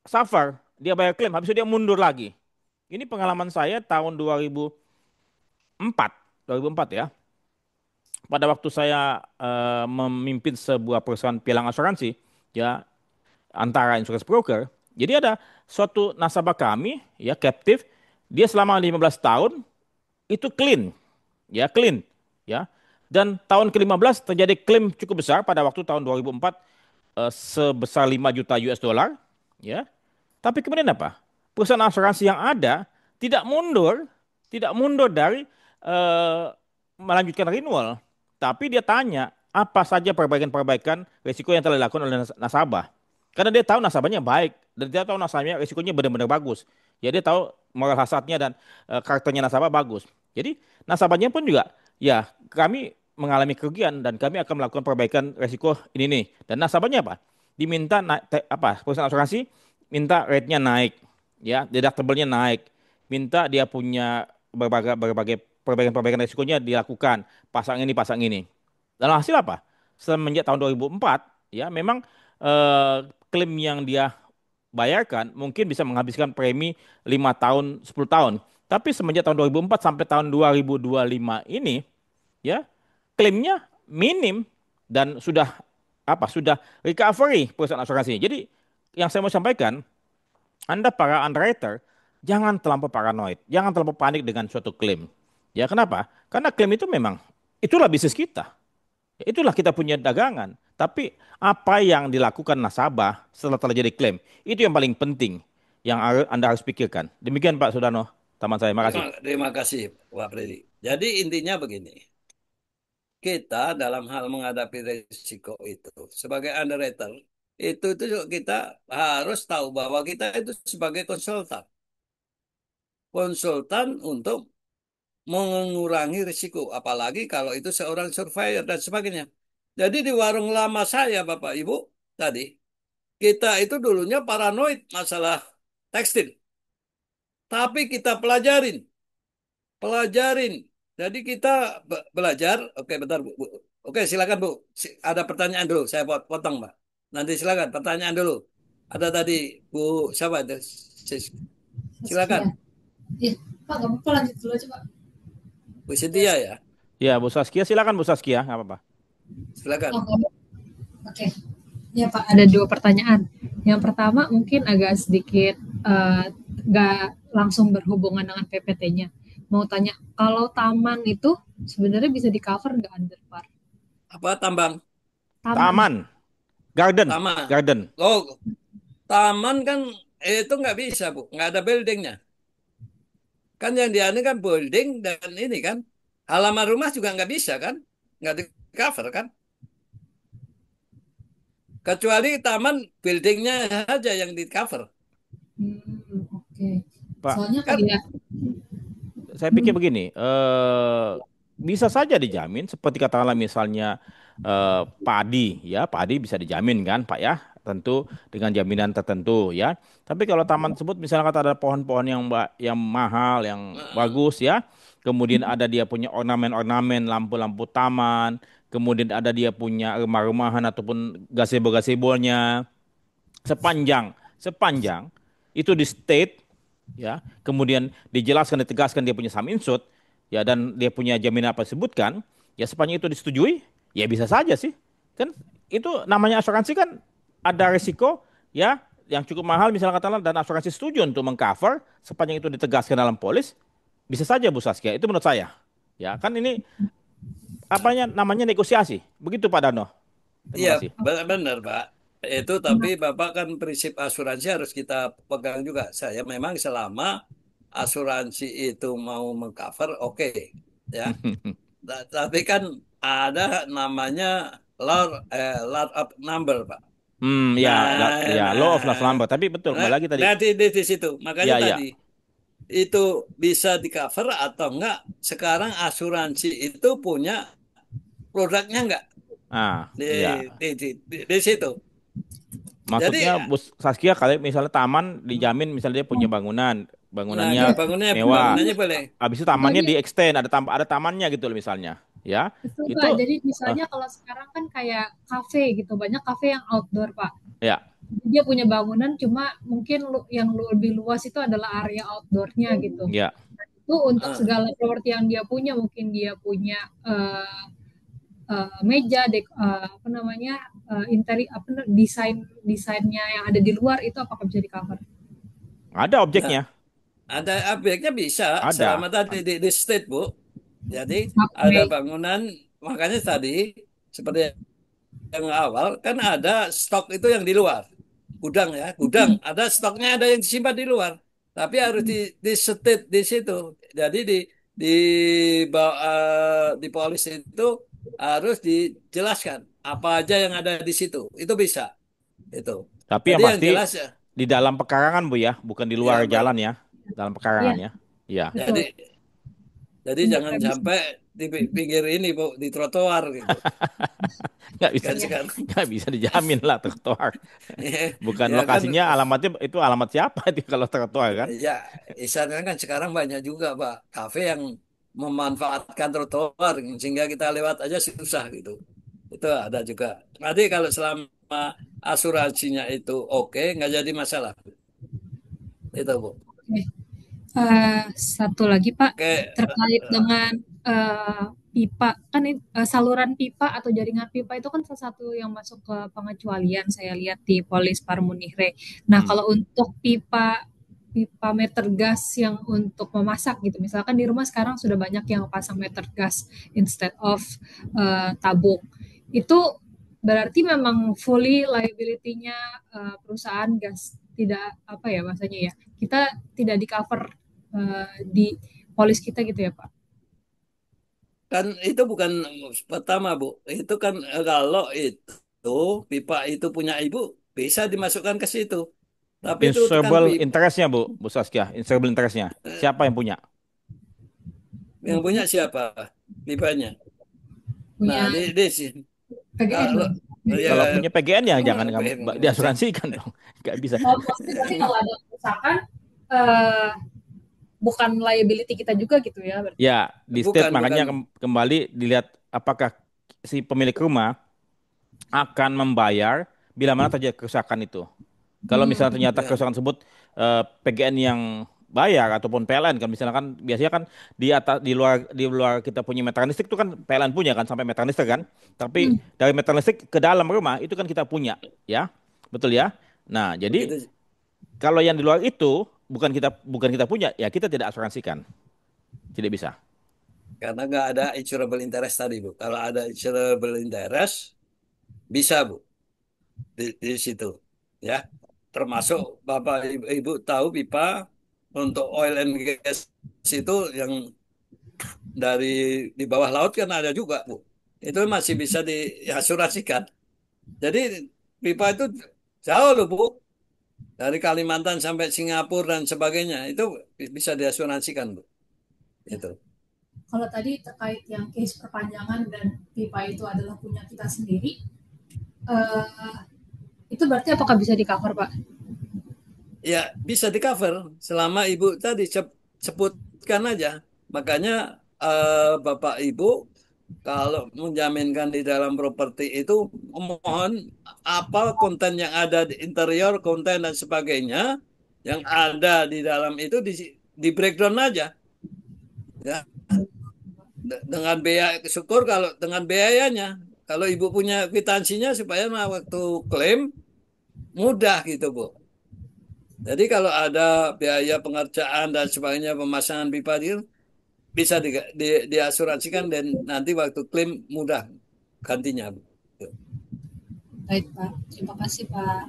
suffer, dia bayar klaim, habis itu dia mundur lagi. Ini pengalaman saya tahun 2004 ya. Pada waktu saya memimpin sebuah perusahaan pilang asuransi, ya antara insurance broker. Jadi ada suatu nasabah kami, ya captive, dia selama 15 tahun itu clean, ya. Dan tahun ke-15 terjadi klaim cukup besar pada waktu tahun 2004 sebesar 5 juta US dollar, ya. Tapi kemudian apa? Perusahaan asuransi yang ada tidak mundur, tidak mundur dari eh, melanjutkan renewal. Tapi dia tanya apa saja perbaikan-perbaikan risiko yang telah dilakukan oleh nasabah. Karena dia tahu nasabahnya baik dan dia tahu nasabahnya risikonya benar-benar bagus. Ya dia tahu moral hazardnya dan karakternya nasabah bagus. Jadi nasabahnya pun juga ya kami mengalami kerugian dan kami akan melakukan perbaikan risiko ini nih. Dan nasabahnya apa? Diminta apa perusahaan asuransi minta rate-nya naik, ya, deductible-nya naik, minta dia punya berbagai perbaikan-perbaikan risikonya dilakukan, pasang ini. Dan hasil apa? Semenjak tahun 2004, ya, memang klaim yang dia bayarkan mungkin bisa menghabiskan premi 5 tahun, 10 tahun. Tapi semenjak tahun 2004 sampai tahun 2025 ini, ya, klaimnya minim dan sudah apa? Sudah recovery perusahaan asuransi. Jadi yang saya mau sampaikan anda para underwriter, jangan terlampau paranoid, jangan terlampau panik dengan suatu klaim. Ya kenapa? Karena klaim itu memang itulah bisnis kita. Ya, itulah kita punya dagangan. Tapi apa yang dilakukan nasabah setelah terjadi klaim, itu yang paling penting yang Anda harus pikirkan. Demikian Pak Sudarno, teman saya. Makasih. Terima kasih, Pak Freddy. Jadi intinya begini, kita dalam hal menghadapi risiko itu sebagai underwriter itu juga kita harus tahu bahwa kita itu sebagai konsultan untuk mengurangi risiko, apalagi kalau itu seorang surveyor dan sebagainya. Jadi di warung lama saya, Bapak Ibu, tadi kita itu dulunya paranoid masalah tekstil, tapi kita pelajarin. Jadi kita belajar. Oke, bentar, Bu. Oke, silakan, Bu. Ada pertanyaan dulu. Saya potong, Mbak. Nanti silakan pertanyaan dulu. Ada tadi Bu siapa itu? Silakan, Saskia. Iya, Pak, nggak apa-apa lanjut dulu aja, Pak. Bu Terus, Cynthia ya. Ya Bu Saskia, silakan Bu Saskia, nggak apa-apa. Silakan. Oke. Ya Pak, ada dua pertanyaan. Yang pertama mungkin agak sedikit nggak langsung berhubungan dengan PPT-nya. Mau tanya, kalau taman itu sebenarnya bisa di cover nggak under par? Apa tambang? Taman, Taman, garden, Taman. garden. Oh, taman kan itu nggak bisa, Bu. Nggak ada buildingnya. Kan yang dia ini kan building dan ini kan halaman rumah juga nggak bisa kan? Nggak di cover kan? Kecuali taman buildingnya saja yang di cover. oke. Pak, Soalnya Kan kayak, saya pikir begini, bisa saja dijamin seperti katakanlah misalnya padi, ya padi bisa dijamin kan, Pak ya, tentu dengan jaminan tertentu ya. Tapi kalau taman tersebut misalnya kata ada pohon-pohon yang mahal, yang eh, bagus ya, kemudian ada dia punya ornamen-ornamen, lampu-lampu taman, kemudian ada dia punya rumah-rumahan ataupun gazebo-gazebonya, sepanjang itu di state ya kemudian dijelaskan ditegaskan dia punya sum insured ya dan dia punya jaminan apa disebutkan ya sepanjang itu disetujui ya bisa saja sih kan itu namanya asuransi kan ada risiko ya yang cukup mahal misalnya katakanlah dan asuransi setuju untuk mengcover sepanjang itu ditegaskan dalam polis bisa saja Bu Saskia itu menurut saya ya kan ini apanya namanya negosiasi begitu Pak Dano. Terima Iya, kasih. benar, Pak. Itu tapi Bapak kan prinsip asuransi harus kita pegang juga. Saya memang selama asuransi itu mau mengcover, oke, ya. Tapi kan ada namanya lot of number, Pak. Ya, Nah, ya, nah, law of large number. Tapi betul, nah, kembali lagi tadi. nah, di situ. Makanya Ya, tadi ya. itu bisa di cover atau enggak. Sekarang asuransi itu punya produknya enggak di Ya. di situ. Maksudnya Jadi, Bu Saskia kalau misalnya taman dijamin misalnya dia punya bangunan, nah, bangunannya Ya, mewah. bangunannya boleh. Habis itu contohnya tamannya di extend, ada tamannya gitu loh misalnya. Ya. betul Itu Pak. Jadi eh, misalnya kalau sekarang kan kayak kafe gitu, banyak kafe yang outdoor Pak. ya, Dia punya bangunan cuma mungkin yang lebih luas itu adalah area outdoornya gitu. ya. Itu untuk Ah, segala properti yang dia punya, mungkin dia punya meja, apa namanya, desain desainnya yang ada di luar itu apakah bisa di cover? Ada nah, objeknya. ada objeknya bisa selama Ada. tadi di state, Bu. Jadi ada Oke. bangunan, makanya tadi seperti yang awal kan ada stok itu yang di luar. Gudang ya, gudang. Ada stoknya ada yang disimpan di luar. Tapi harus di state di situ. Jadi di di polis itu harus dijelaskan apa aja yang ada di situ. Itu bisa. Itu. Tapi Jadi yang yang pasti jelas ya, di dalam pekarangan Bu ya, bukan di luar ya jalan ya. Dalam Iya, pekarangan ya. Iya. jadi betul. jangan Nggak bisa. sampai di pinggir ini, Bu, di trotoar gitu. Nggak bisa Kan Iya, sekarang. nggak bisa dijamin lah trotoar. Bukan Ya kan. lokasinya, alamatnya itu alamat siapa itu kalau trotoar kan? Ya, istilahnya kan sekarang banyak juga Pak kafe yang memanfaatkan trotoar sehingga kita lewat aja susah gitu. Itu ada juga. Nanti kalau selama asuransinya itu oke, nggak jadi masalah. Itu Bu. oke. Satu lagi Pak, Oke, terkait dengan pipa, kan saluran pipa atau jaringan pipa itu kan salah satu yang masuk ke pengecualian saya lihat di Polis Parmunire. Nah, Hmm. kalau untuk pipa pipa meter gas yang untuk memasak gitu, misalkan di rumah sekarang sudah banyak yang pasang meter gas instead of tabung. Itu berarti memang fully liability-nya perusahaan gas, tidak apa ya bahasanya ya, kita tidak di cover di polis kita gitu ya Pak. kan itu bukan pertama Bu. Itu kan kalau itu pipa itu punya Ibu bisa dimasukkan ke situ. Tapi itu kan Insurable pipa interestnya Bu, Bu Saskia, insurable interestnya. Siapa yang punya? yang Yang punya punya siapa? Pipanya. Nah, punya di sini PGN kalau dong. ya Kalau punya PGN ya jangan kamu saya diasuransikan dong. Nggak bisa. Oh, maksudnya berarti kalau ada kerusakan eh, bukan liability kita juga gitu ya berarti. Ya, di state bukan makanya kembali dilihat apakah si pemilik rumah akan membayar bila mana terjadi kerusakan itu. Kalau misalnya Hmm, ternyata ya, kerusakan tersebut PGN yang bayar ataupun PLN kan misalnya kan biasanya kan di atas di luar kita punya meteran listrik itu kan PLN punya kan sampai meteran listrik kan. Tapi hmm, dari meteran listrik ke dalam rumah itu kan kita punya ya. Betul ya? Nah, jadi begitu kalau yang di luar itu bukan kita punya ya kita tidak asuransikan. Tidak bisa. karena nggak ada insurable interest tadi Bu. Kalau ada insurable interest bisa Bu di situ ya. Termasuk Bapak Ibu tahu pipa untuk oil and gas itu yang dari di bawah laut kan ada juga Bu. Itu masih bisa diasuransikan. Jadi pipa itu jauh loh Bu. Dari Kalimantan sampai Singapura dan sebagainya itu bisa diasuransikan Bu. ya. Itu. Kalau tadi terkait yang case perpanjangan dan pipa itu adalah punya kita sendiri, eh, itu berarti apakah bisa di cover Pak? Ya bisa di cover selama Ibu tadi sebutkan aja. Makanya Bapak Ibu kalau menjaminkan di dalam properti itu mohon apa konten yang ada di interior, konten dan sebagainya yang ada di dalam itu di breakdown aja. Ya, dengan biaya syukur kalau dengan biayanya. Kalau ibu punya kwitansinya supaya waktu klaim mudah gitu Bu. Jadi kalau ada biaya pengerjaan dan sebagainya pemasangan pipa itu bisa diasuransikan dan nanti waktu klaim mudah gantinya Bu. Baik, Pak. Terima kasih, Pak.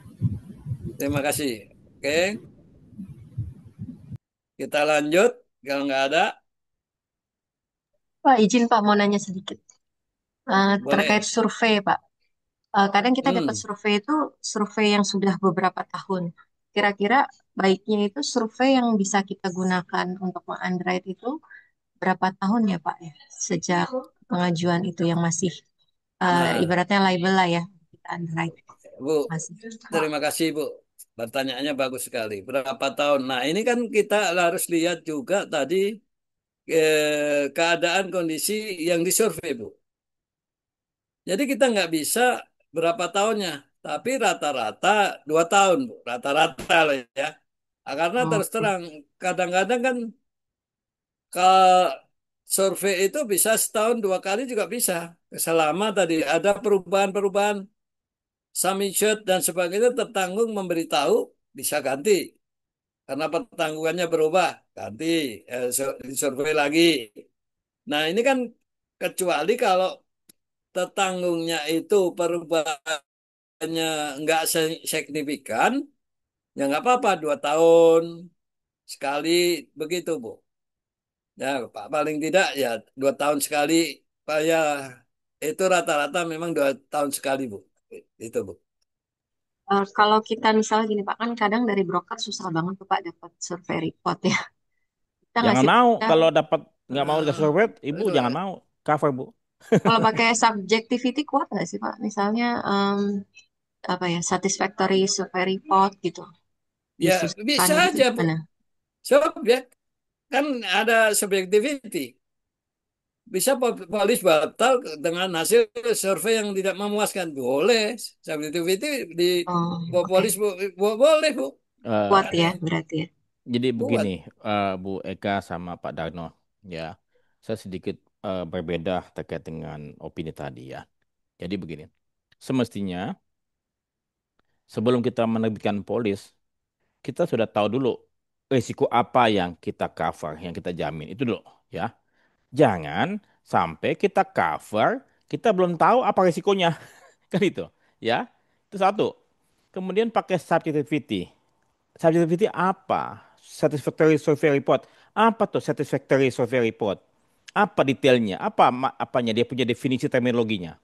Terima kasih. Oke, kita lanjut. Kalau nggak ada, Pak, izin Pak mau nanya sedikit. Terkait boleh. survei, Pak. Kadang kita dapat Hmm. survei itu survei yang sudah beberapa tahun. Kira-kira baiknya itu survei yang bisa kita gunakan untuk meng-underwrite itu berapa tahun ya, Pak? Ya? Sejak pengajuan itu yang masih Nah, ibaratnya label lah ya, kita underwrite. Bu, Masih. terima kasih, Bu. Pertanyaannya bagus sekali. Berapa tahun? Nah, ini kan kita harus lihat juga tadi keadaan kondisi yang disurvei, Bu. Jadi kita nggak bisa berapa tahunnya, tapi rata-rata 2 tahun, Bu. Rata-rata lah ya. Nah, karena terus Oke. terang, kadang-kadang kan kalau survei itu bisa setahun 2 kali juga bisa. Selama tadi ada perubahan-perubahan sum insured dan sebagainya tertanggung memberitahu bisa ganti. Karena pertanggungannya berubah, ganti, disurvei lagi. Nah ini kan kecuali kalau tertanggungnya itu perubahannya nggak signifikan, ya nggak apa-apa 2 tahun sekali begitu Bu. Ya paling tidak ya 2 tahun sekali, Pak ya itu rata-rata memang 2 tahun sekali Bu. Itu Bu. Kalau kita misalnya gini Pak, kan kadang dari broker susah banget tuh Pak dapat survei report ya. Kita Jangan ngasih mau kita, kalau dapat nggak mau dikasih Eh, survei, ibu itu, jangan mau cover bu. kalau pakai subjectivity kuat nggak sih Pak? Misalnya apa ya, satisfactory survey report gitu. ya Disusahkan bisa gitu aja Bu. gimana? Subjek kan ada subjectivity. Bisa polis batal dengan hasil survei yang tidak memuaskan. Boleh. Subjectivity di Oh, oke. polis boleh Bu. Eh, Kuat Ada ya berarti ya. jadi begini, buat. Bu Eka sama Pak Darno, ya, saya sedikit berbeda terkait dengan opini tadi ya. Jadi begini, semestinya sebelum kita menerbitkan polis, kita sudah tahu dulu risiko apa yang kita cover, yang kita jamin itu dulu, ya. Jangan sampai kita cover, kita belum tahu apa risikonya, kan itu, ya. Itu satu. Kemudian pakai subjectivity. Subjectivity apa? Satisfactory survey report. Apa tuh satisfactory survey report? Apa detailnya? Apanya dia punya definisi terminologinya?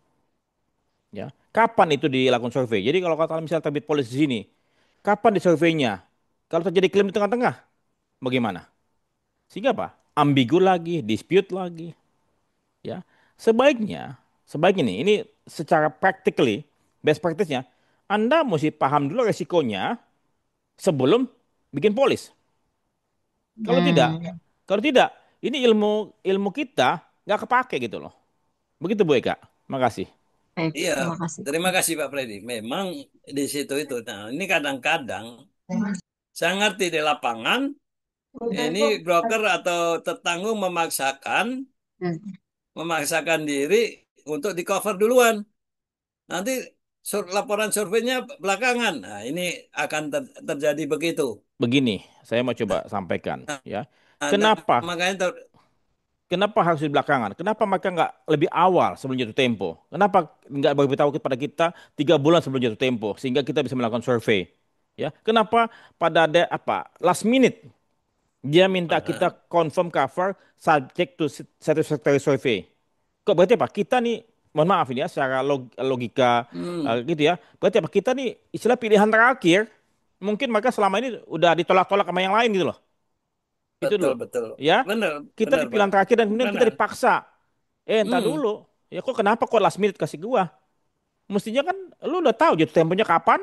Ya. Kapan itu dilakukan survei? Jadi kalau kata misalnya terbit polis di sini, kapan di surveinya? Kalau terjadi klaim di tengah-tengah, bagaimana? Sehingga apa? Ambigu lagi, dispute lagi, ya. Sebaiknya ini secara practically, best practice-nya, Anda mesti paham dulu resikonya sebelum bikin polis. Kalau tidak, Hmm, kalau tidak, ini ilmu ilmu kita nggak kepake gitu loh. Begitu Bu Eka. Makasih. baik. Iya, Terima kasih. terima kasih Pak Freddy. Memang di situ itu. Nah, ini kadang-kadang saya ngerti di lapangan, ini broker atau tetanggung Hmm. memaksakan diri untuk di cover duluan. Nanti laporan surveinya belakangan. Nah, ini akan terjadi begitu. Begini, saya mau coba sampaikan ya. Nah, Kenapa? makanya Kenapa harus di belakangan? Kenapa mereka nggak lebih awal sebelum jatuh tempo? Kenapa nggak beritahu kepada kita 3 bulan sebelum jatuh tempo sehingga kita bisa melakukan survei? Ya, kenapa pada ada apa last minute dia minta kita confirm cover subject to satisfactory survey? Kok berarti apa? Kita nih, mohon maaf ini ya, secara logika hmm, gitu ya. Berarti apa? Kita nih istilah pilihan terakhir. Mungkin mereka selama ini udah ditolak-tolak sama yang lain gitu loh. Itu betul dulu. betul. Ya, Benar kita benar di Pak. pilihan terakhir dan kemudian kita Benar. dipaksa. Entar Hmm, dulu. Ya kok kenapa kok last minute kasih gua? Mestinya kan lu udah tahu jatuh temponya kapan.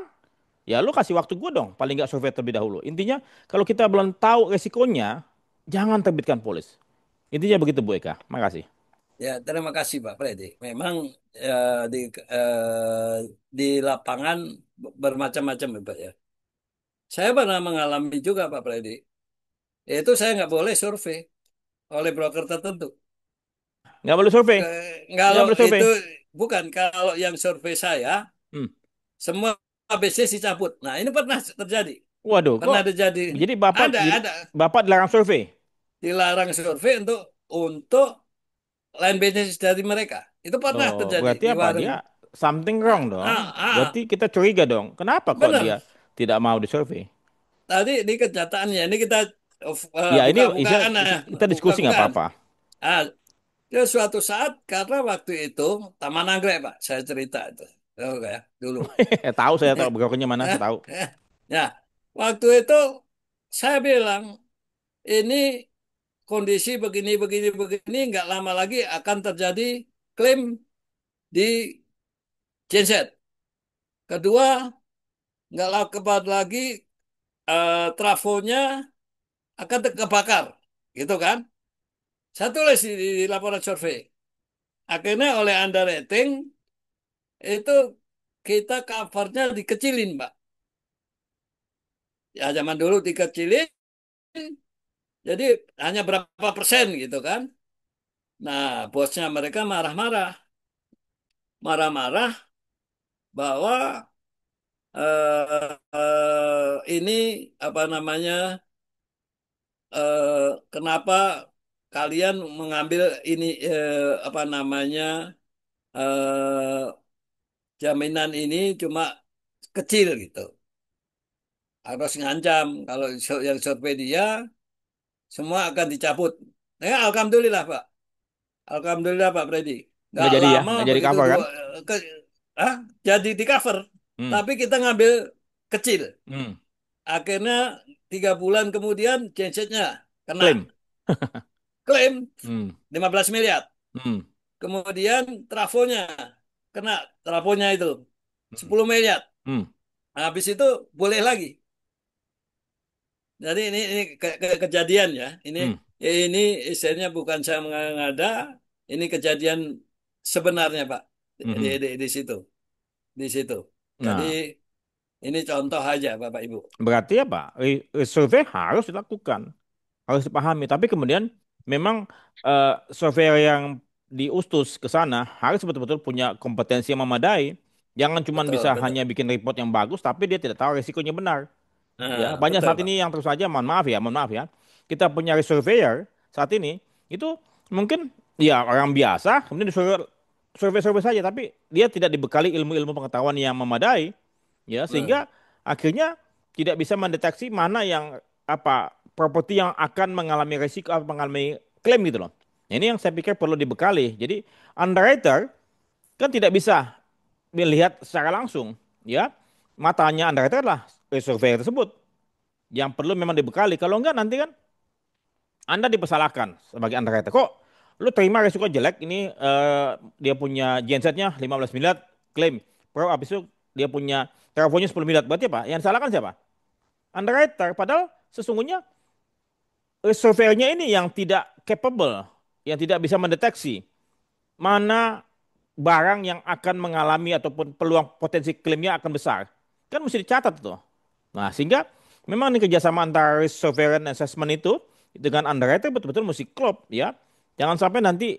Ya lu kasih waktu gua dong. Paling nggak survei terlebih dahulu. Intinya kalau kita belum tahu resikonya, jangan terbitkan polis. Intinya begitu Bu Eka. Makasih. ya terima kasih Pak Freddy. Memang eh, di lapangan bermacam-macam ya Pak ya. Saya pernah mengalami juga Pak Freddy. Itu saya nggak boleh survei oleh broker tertentu. Nggak boleh survei. Nggak Kalau boleh survei. itu bukan kalau yang survei saya Hmm. semua bisnis dicabut. Nah ini pernah terjadi. Waduh, Pernah kok terjadi. jadi Bapak Ada Bapak dilarang survei? dilarang survei untuk line bisnis dari mereka. Itu pernah Oh, terjadi berarti di apa? warung. Dia something wrong Ah, dong. ah, Berarti ah. kita curiga dong. Kenapa kok dia Benar. tidak mau disurvey? Tadi di kenyataannya ini kita Ya ini bisa buka-bukaan, kita diskusi nggak buka-bukaan. apa-apa. Ah, ya suatu saat karena waktu itu Taman Anggrek Pak, saya cerita itu. Oke, ya, dulu. Tahu saya tahu brokernya mana, saya tahu. Ya, waktu itu saya bilang ini kondisi begini begini begini nggak lama lagi akan terjadi klaim di genset. Kedua, nggak lama lagi trafonya akan kebakar, gitu kan? Saya tulis di laporan survei. Akhirnya oleh underwriting itu kita covernya dikecilin, Pak. Ya zaman dulu dikecilin, jadi hanya berapa persen gitu kan. Nah, bosnya mereka marah-marah. Marah-marah bahwa ini apa namanya, kenapa kalian mengambil ini apa namanya, eh, jaminan ini cuma kecil gitu. Harus ngancam kalau yang survei dia semua akan dicabut. Nah, alhamdulillah Pak. Alhamdulillah Pak Freddy. Nggak Nggak jadi ya, lama nggak jadi begitu cover kan? dua ke, ah, jadi di cover. Hmm, Tapi kita ngambil kecil. hmm, Akhirnya 3 bulan kemudian gensetnya kena klaim. klaim Hmm, 15 miliar. hmm, Kemudian trafonya kena trafonya itu hmm, 10 miliar. hmm, Habis itu boleh lagi. Jadi ini kejadian ya. hmm, Ini istilahnya bukan saya mengada, ini kejadian sebenarnya Pak hmm, hmm. di situ, di situ. Jadi Nah, ini contoh aja Bapak Ibu. berarti apa? Survei harus dilakukan, harus dipahami. Tapi kemudian memang surveyor yang diutus ke sana harus betul-betul punya kompetensi yang memadai. Jangan cuma bisa Betul, hanya betul. bikin report yang bagus, tapi dia tidak tahu risikonya benar. Ya, Nah, banyak betul saat Pak. ini yang terus saja, mohon maaf ya, kita punya surveyor saat ini itu mungkin ya orang biasa, kemudian disuruh survei-survei saja, tapi dia tidak dibekali ilmu-ilmu pengetahuan yang memadai, ya Nah, sehingga akhirnya tidak bisa mendeteksi mana yang apa properti yang akan mengalami risiko atau mengalami klaim gitu loh. Nah, ini yang saya pikir perlu dibekali. Jadi underwriter kan tidak bisa melihat secara langsung, ya matanya underwriter lah survei tersebut yang perlu memang dibekali. Kalau enggak nanti kan Anda dipersalahkan sebagai underwriter. Kok lu terima risiko jelek ini dia punya gensetnya 15 miliar klaim. Pro habis itu dia punya teleponnya 10 miliar. Berarti apa? Yang disalahkan siapa? Underwriter. Padahal sesungguhnya surveyornya ini yang tidak capable, yang tidak bisa mendeteksi mana barang yang akan mengalami ataupun peluang potensi klaimnya akan besar. Kan mesti dicatat tuh. Nah, sehingga memang ini kerjasama antara risk sovereign assessment itu dengan underwriter betul-betul mesti klop ya. Jangan sampai nanti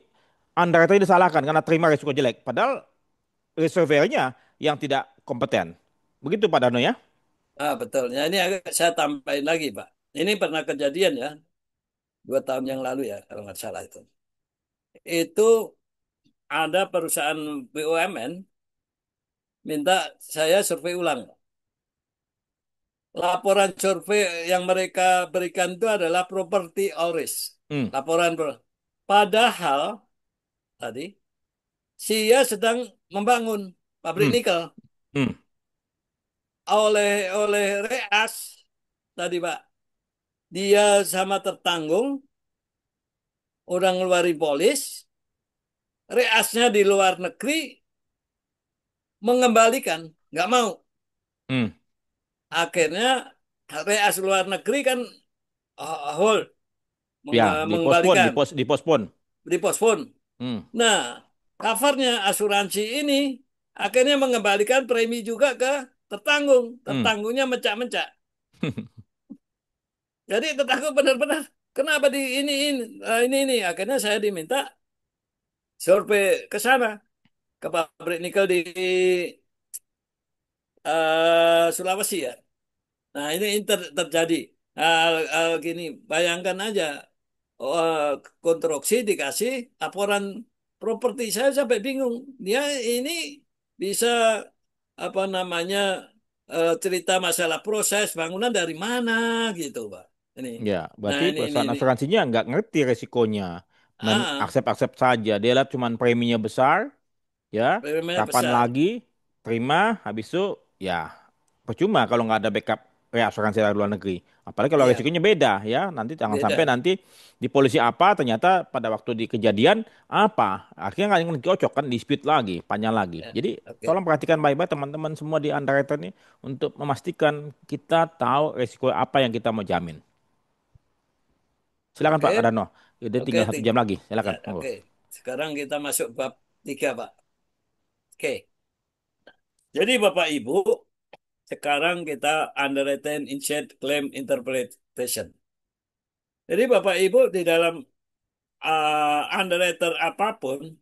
underwriter disalahkan karena terima risiko jelek. Padahal risk surveyornya yang tidak kompeten. Begitu Pak Dano ya. betul. Ya, ini agak saya tambahin lagi Pak. Ini pernah kejadian ya, 2 tahun yang lalu ya kalau nggak salah itu. Itu ada perusahaan BUMN minta saya survei ulang. Laporan survei yang mereka berikan itu adalah property all risk. Hmm, Laporan padahal tadi Sia sedang membangun pabrik hmm, nikel hmm, oleh Reas tadi Pak. Dia sama tertanggung orang ngeluarin polis, Reasnya di luar negeri mengembalikan, nggak mau. hmm. Akhirnya Reas luar negeri kan hold Ya, dipospon, mengembalikan, dipospon. dipospon. Hmm, Nah, covernya asuransi ini akhirnya mengembalikan premi juga ke tertanggung. hmm. Tertanggungnya mencak-mencak. Jadi tertanggung benar-benar. Kenapa di ini. Akhirnya saya diminta survei ke sana. Ke pabrik nikel di Sulawesi ya. Nah, ini terjadi. Gini, bayangkan aja. Oh, konstruksi dikasih laporan properti saya sampai bingung. Dia ini bisa apa namanya cerita masalah proses bangunan dari mana gitu, Pak. Ini. Ya, Nah, berarti ini perusahaan ini. asuransinya nggak ngerti resikonya. Main Ah, aksep-aksep saja. Dia lihat cuman preminya besar, ya. preminya Kapan besar. lagi terima, habis itu ya percuma kalau nggak ada backup asuransi dari luar negeri. Apalagi kalau Iya, risikonya beda, ya. Nanti jangan sampai beda. nanti di polisi apa, ternyata pada waktu di kejadian apa, akhirnya nggak cocok kan, dispute lagi, panjang lagi. Ya, Jadi oke. tolong perhatikan baik-baik teman-teman semua di underwriter ini untuk memastikan kita tahu risiko apa yang kita mau jamin. Silakan Pak Oke, Rano. Udah oke, tinggal 1 jam lagi. Silakan. Monggo. oke. Sekarang kita masuk bab 3, Pak. Oke. Jadi Bapak Ibu, sekarang kita underwritten insured claim interpretation. Jadi Bapak Ibu di dalam underwriter apapun,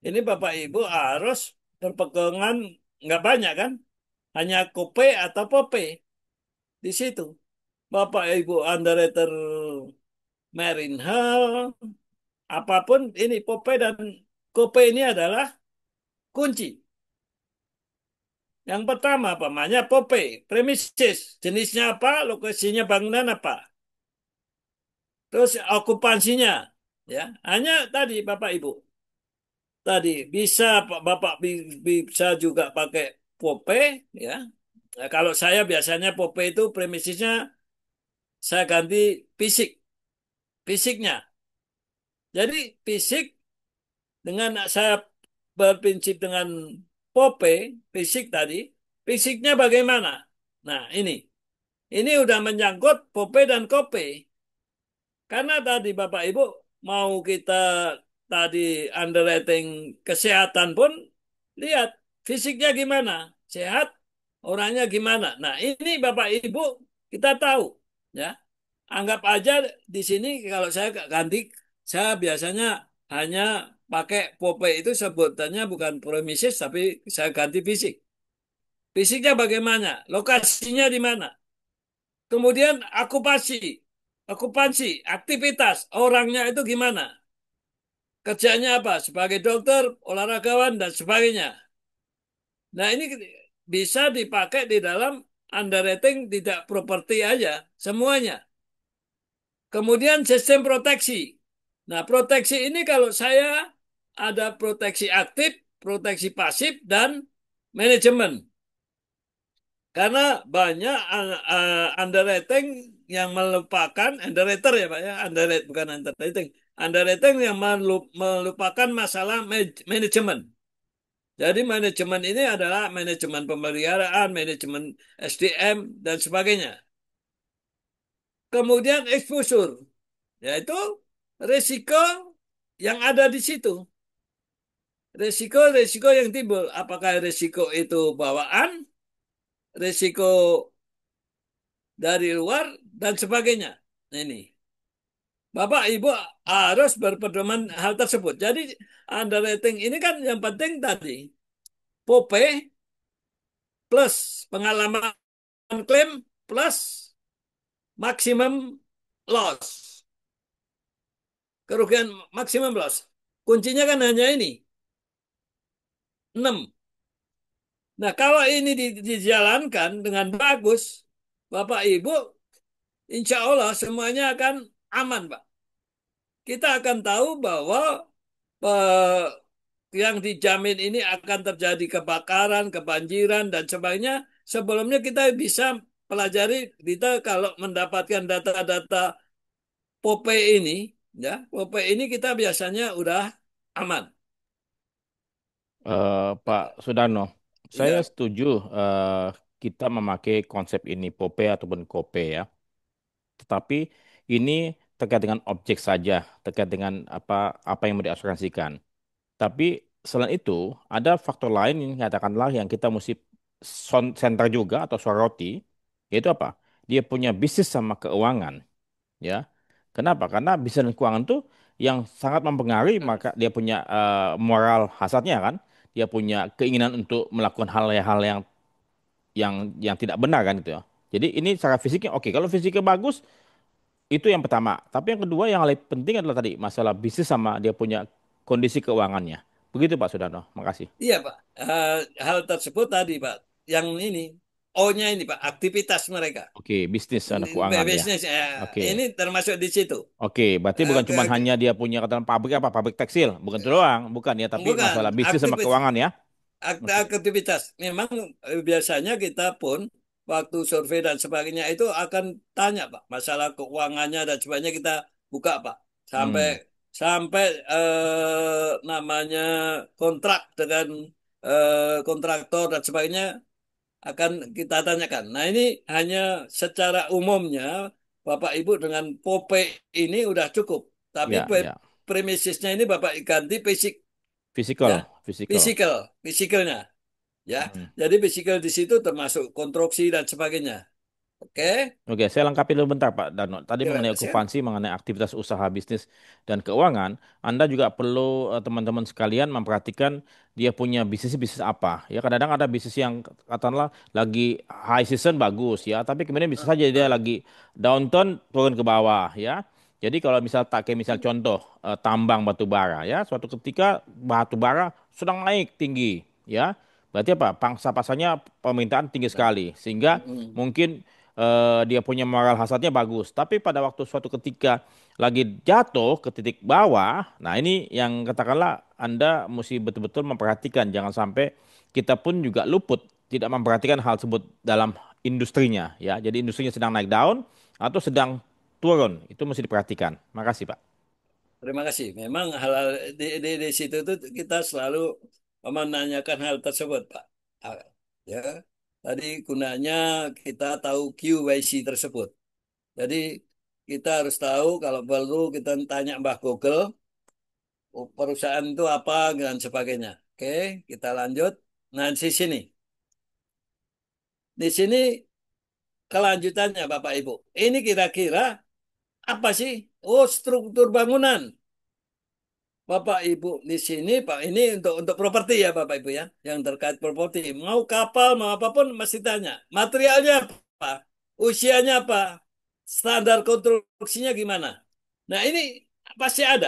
ini Bapak Ibu harus berpegangan nggak banyak kan? Hanya kope atau pope di situ. Bapak Ibu underwriter marine hull, apapun ini pope dan kope ini adalah kunci. Yang pertama, namanya pope, premises. Jenisnya apa, lokasinya bangunan apa. Terus okupansinya. Ya, hanya tadi Bapak Ibu. Tadi bisa Bapak bisa juga pakai pope ya. Nah, kalau saya biasanya pope itu premisisnya saya ganti fisik, fisiknya. Jadi fisik dengan saya berprinsip dengan pope, fisik tadi, fisiknya bagaimana? Nah, ini udah menyangkut pope dan kope. Karena tadi Bapak Ibu mau kita tadi underwriting kesehatan pun lihat fisiknya gimana, sehat, orangnya gimana. Nah, ini Bapak Ibu kita tahu ya. Anggap aja di sini kalau saya ganti, saya biasanya hanya pakai Popeye itu sebutannya bukan premises tapi saya ganti fisik. Fisiknya bagaimana? Lokasinya di mana? Kemudian okupansi, aktivitas orangnya itu gimana? Kerjanya apa? Sebagai dokter, olahragawan dan sebagainya. Nah, ini bisa dipakai di dalam underwriting tidak properti aja, semuanya. Kemudian sistem proteksi. Nah, proteksi ini kalau saya ada proteksi aktif, proteksi pasif, dan manajemen. Karena banyak underwriting yang melupakan, underwriter ya Pak ya, underwriting bukan underwriting. Underwriting yang melupakan masalah manajemen. Jadi manajemen ini adalah manajemen pemeliharaan, manajemen SDM, dan sebagainya. Kemudian exposure, yaitu risiko yang ada di situ. Risiko-risiko yang timbul. Apakah risiko itu bawaan, risiko dari luar, dan sebagainya. Nah, ini. Bapak, Ibu harus berpedoman hal tersebut. Jadi, underwriting ini kan yang penting tadi. POPE plus pengalaman klaim plus maksimum loss. Kerugian maksimum loss. Kuncinya kan hanya ini. 6. Nah, kalau ini dijalankan dengan bagus, Bapak Ibu, insya Allah semuanya akan aman, Pak. Kita akan tahu bahwa eh, yang dijamin ini akan terjadi kebakaran, kebanjiran, dan sebagainya. Sebelumnya kita bisa pelajari, kita kalau mendapatkan data-data POPE ini, ya, POPE ini kita biasanya udah aman. Pak Sudarno, saya Ya, setuju kita memakai konsep ini POPE ataupun KOPE ya. Tetapi ini terkait dengan objek saja, terkait dengan apa yang mau diasuransikan. Tapi selain itu ada faktor lain yang katakanlah yang kita mesti center juga atau soroti, yaitu apa? Dia punya bisnis sama keuangan, ya. Kenapa? Karena bisnis dan keuangan tuh yang sangat mempengaruhi maka dia punya moral hasratnya kan. Dia punya keinginan untuk melakukan hal-hal yang tidak benar kan gitu ya. Jadi ini secara fisiknya oke. Kalau fisiknya bagus itu yang pertama. Tapi yang kedua yang lebih penting adalah tadi masalah bisnis sama dia punya kondisi keuangannya. Begitu Pak Sudarno. Makasih. Iya, Pak. Hal tersebut tadi, Pak. Yang ini, O-nya ini, Pak, aktivitas mereka. Oke, bisnis ada keuangan ya. Bisnis, Oke. ini termasuk di situ. Oke, berarti bukan Oke, cuma oke. hanya dia punya katakan pabrik apa, pabrik tekstil, bukan itu doang, bukan ya, tapi Bukan, masalah bisnis sama aktivis, keuangan ya. Oke. aktivitas. Memang biasanya kita pun waktu survei dan sebagainya itu akan tanya, Pak, masalah keuangannya dan sebagainya kita buka, Pak. Sampai Hmm, sampai namanya kontrak dengan kontraktor dan sebagainya akan kita tanyakan. Nah, ini hanya secara umumnya Bapak Ibu dengan POPE ini udah cukup. Tapi ya, ya. premisisnya ini Bapak ganti fisik, ya, Physical, physical. fisikal, fisikalnya, ya. Hmm. Jadi fisikal di situ termasuk konstruksi dan sebagainya. Oke, Oke, saya lengkapi dulu bentar Pak Darno. Tadi kira mengenai ya. okupansi, mengenai aktivitas usaha bisnis dan keuangan, Anda juga perlu teman-teman sekalian memperhatikan dia punya bisnis apa. Ya kadang-kadang ada bisnis yang katakanlah lagi high season bagus ya, tapi kemudian bisa saja dia lagi downturn turun ke bawah ya. Jadi kalau misal tak kayak misal contoh tambang batu bara ya, suatu ketika batu bara sedang naik tinggi ya. Berarti apa? Pangsa pasarnya permintaan tinggi sekali sehingga Mm-mm. mungkin dia punya moral hasratnya bagus. Tapi pada waktu suatu ketika lagi jatuh ke titik bawah, nah ini yang katakanlah Anda mesti betul-betul memperhatikan. Jangan sampai kita pun juga luput tidak memperhatikan hal tersebut dalam industrinya. Ya, jadi industrinya sedang naik daun atau sedang turun, itu mesti diperhatikan. Makasih Pak. Terima kasih. Memang hal-hal di situ tuh kita selalu menanyakan hal tersebut, Pak. Ah, Ya, tadi gunanya kita tahu QYC tersebut. Jadi kita harus tahu kalau perlu kita tanya Mbah Google, perusahaan itu apa dan sebagainya. Oke, kita lanjut. Nah, di sini. Di sini kelanjutannya Bapak Ibu. Ini kira-kira apa sih? Oh, struktur bangunan. Bapak Ibu di sini Pak ini untuk properti ya Bapak Ibu ya, yang terkait properti. Mau kapal mau apapun mesti tanya. Materialnya apa? Usianya apa? Standar konstruksinya gimana? Nah, ini pasti ada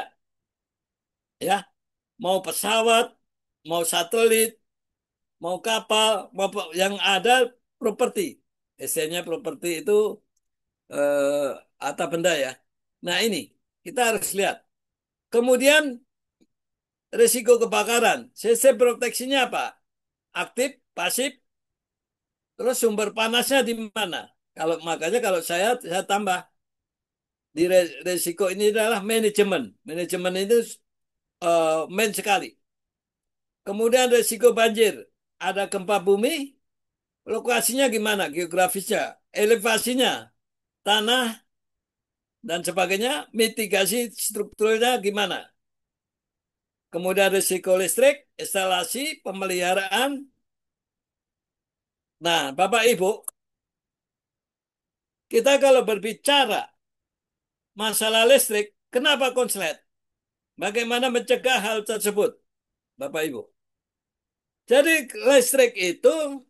ya. Mau pesawat, mau satelit, mau kapal, mau yang ada properti. Esenya properti itu eh, harta benda ya. Nah, ini kita harus lihat. Kemudian risiko kebakaran. Sistem proteksinya apa? Aktif, pasif, terus sumber panasnya di mana? Kalau makanya kalau saya tambah di risiko ini adalah manajemen. Manajemen itu main sekali. Kemudian risiko banjir. Ada gempa bumi, lokasinya gimana? Geografisnya, elevasinya, tanah dan sebagainya, mitigasi strukturnya gimana? Kemudian risiko listrik, instalasi, pemeliharaan. Nah, Bapak Ibu, kita kalau berbicara masalah listrik, kenapa konslet? Bagaimana mencegah hal tersebut, Bapak Ibu? Jadi listrik itu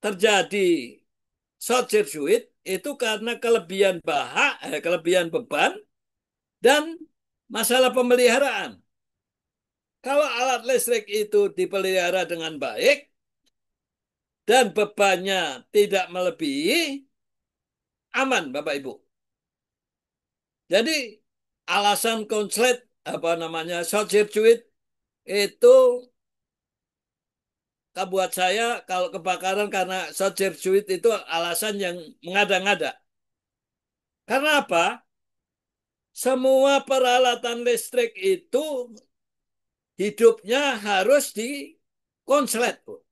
terjadi short circuit itu karena kelebihan beban dan masalah pemeliharaan. Kalau alat listrik itu dipelihara dengan baik dan bebannya tidak melebihi, aman Bapak Ibu. Jadi alasan konslet apa namanya short circuit itu buat saya kalau kebakaran karena short circuit itu alasan yang mengada-ngada. Karena apa? Semua peralatan listrik itu hidupnya harus di konslet, Bu.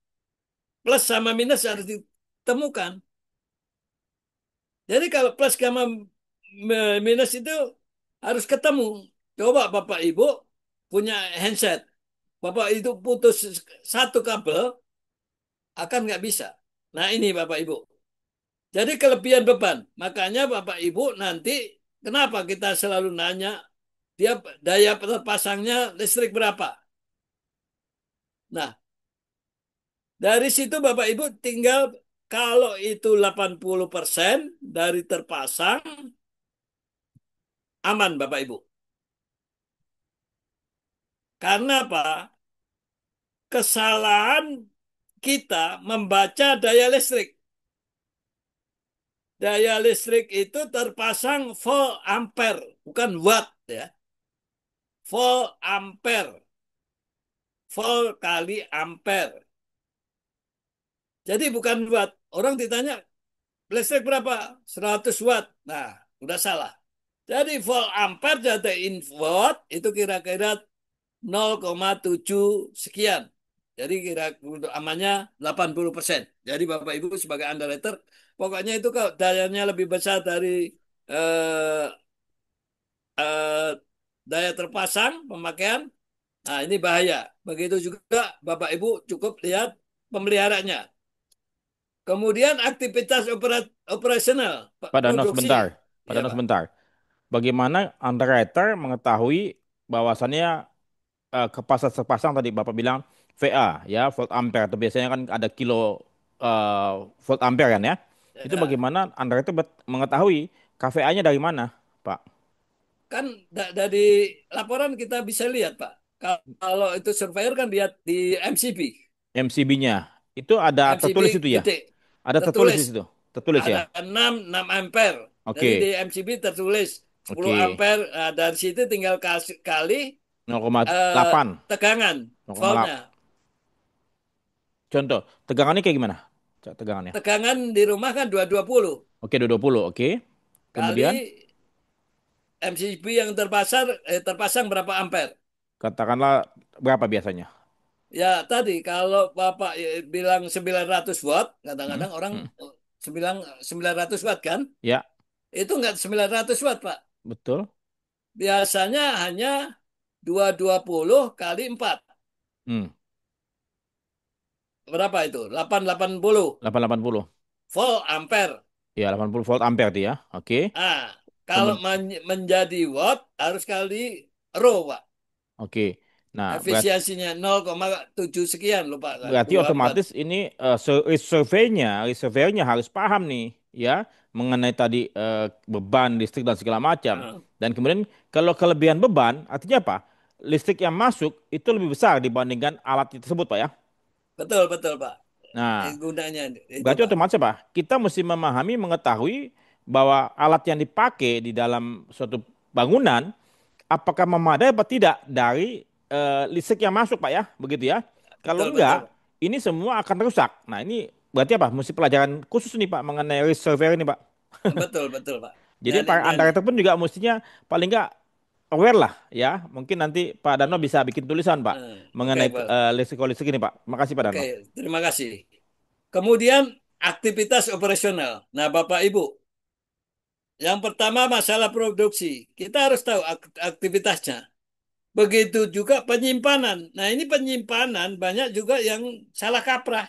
Plus sama minus harus ditemukan. Jadi kalau plus sama minus itu harus ketemu. Coba Bapak Ibu punya handset. Bapak itu putus satu kabel akan nggak bisa. Nah ini Bapak Ibu. Jadi kelebihan beban. Makanya Bapak Ibu nanti kenapa kita selalu nanya dia daya terpasangnya listrik berapa? Nah, dari situ Bapak Ibu tinggal kalau itu 80% dari terpasang aman Bapak Ibu. Karena apa? kesalahan kita membaca daya listrik. Daya listrik itu terpasang volt ampere, bukan watt ya. Volt ampere. Volt kali ampere. Jadi bukan watt. Orang ditanya, listrik berapa? 100 watt. Nah, udah salah. Jadi volt ampere jadiin watt itu kira-kira 0,7 sekian. Jadi kira amannya 80%. Jadi Bapak Ibu sebagai underwriter, pokoknya itu kalau dayanya lebih besar dari eh, eh, daya terpasang pemakaian, nah ini bahaya. Begitu juga Bapak Ibu cukup lihat pemeliharanya. Kemudian aktivitas operasional, Pak Dano produksi. sebentar. Pak Ya Dano Pak. sebentar. Bagaimana underwriter mengetahui bahwasannya kepasang sepasang tadi Bapak bilang VA ya, volt ampere atau biasanya kan ada kilo volt ampere kan ya. Itu Ya. bagaimana underwriter mengetahui KVA-nya dari mana, Pak? Kan dari laporan kita bisa lihat, Pak. Kalau itu surveyor kan lihat di MCB. MCB-nya. Itu ada MCB tertulis itu ya? gede. Ada tertulis di Tertulis. situ. Tertulis ya? Ada 6 ampere. Jadi di Oke. MCB tertulis 10 Oke. ampere. Nah, dari situ tinggal kali 0,8. tegangan, 0,8. voltnya. Contoh, tegangannya kayak gimana? Tegangannya. Tegangan di rumah kan 220 Oke, 220. Oke. kali Kemudian MCB yang terpasang berapa ampere. katakanlah berapa biasanya? Ya tadi kalau Bapak bilang 900 watt, Hmm? kadang-kadang orang Hmm. bilang 900 watt kan? Ya, Itu enggak 900 watt, Pak. betul. Biasanya hanya 220 kali 4. Hmm. Berapa itu? 880 880. volt ampere. Ya, 80 volt ampere itu ya. Oke. Ah, kalau Kemudian menjadi watt harus kali rho, Pak. oke. Nah, Efisiensinya 0,7 sekian, lupa kan. berarti Gua buat. otomatis ini reservoir-nya harus paham nih ya mengenai tadi beban listrik dan segala macam. Ah, Dan kemudian kalau kelebihan beban artinya apa? Listrik yang masuk itu lebih besar dibandingkan alat tersebut, Pak ya. betul, betul, Pak. Nah, Gunanya itu, berarti Pak. otomatis apa? Kita mesti memahami, mengetahui bahwa alat yang dipakai di dalam suatu bangunan apakah memadai atau tidak dari listrik yang masuk, Pak ya, begitu ya. Kalau Betul, betul, enggak, Pak. ini semua akan rusak. Nah, ini berarti apa? Mesti pelajaran khusus nih, Pak, mengenai risk survey ini, Pak. Betul, betul, Pak. Jadi para Dan underwriter pun juga mestinya paling enggak aware lah ya. Mungkin nanti Pak Dano bisa bikin tulisan, Pak, oke, mengenai Pak. listrik ini, Pak. Makasih, Pak Oke, Dano. terima kasih. Kemudian aktivitas operasional. Nah, Bapak Ibu, yang pertama masalah produksi. Kita harus tahu aktivitasnya. Begitu juga penyimpanan. Nah, ini penyimpanan banyak juga yang salah kaprah.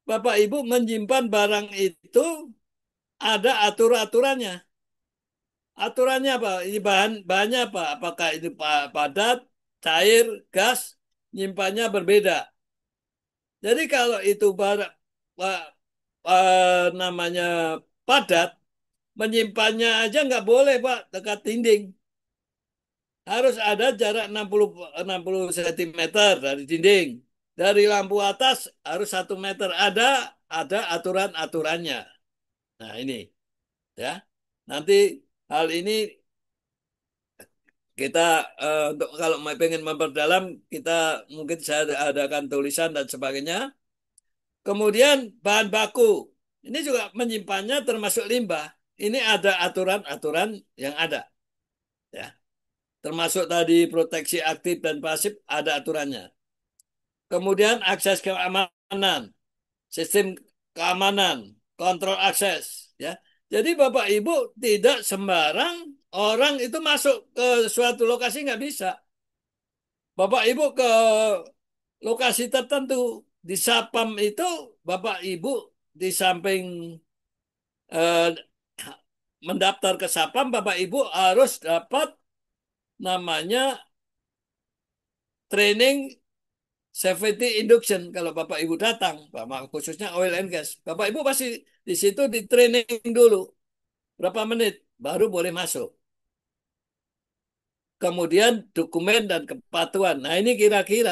Bapak Ibu menyimpan barang itu ada aturannya. Aturannya apa? Ini bahannya apa? Apakah ini padat, cair, gas, nyimpannya berbeda. Jadi kalau itu barang namanya padat, menyimpannya aja nggak boleh, Pak, dekat dinding. Harus ada jarak 60 cm dari dinding. Dari lampu atas harus 1 meter. Ada aturan-aturannya. Nah ini ya. Nanti hal ini kita untuk kalau pengen memperdalam kita mungkin saya adakan tulisan dan sebagainya. Kemudian bahan baku. Ini juga menyimpannya termasuk limbah. Ini ada aturan-aturan yang ada. Ya. Termasuk tadi proteksi aktif dan pasif ada aturannya. Kemudian akses keamanan, sistem keamanan, kontrol akses. Ya. Jadi Bapak Ibu tidak sembarang orang itu masuk ke suatu lokasi nggak bisa. Bapak Ibu ke lokasi tertentu di Sapam itu Bapak Ibu di samping eh, mendaftar ke Sapam, Bapak Ibu harus dapat namanya training safety induction kalau Bapak Ibu datang, khususnya oil and gas. Bapak Ibu pasti di situ di training dulu berapa menit baru boleh masuk. Kemudian dokumen dan kepatuhan. Nah ini kira-kira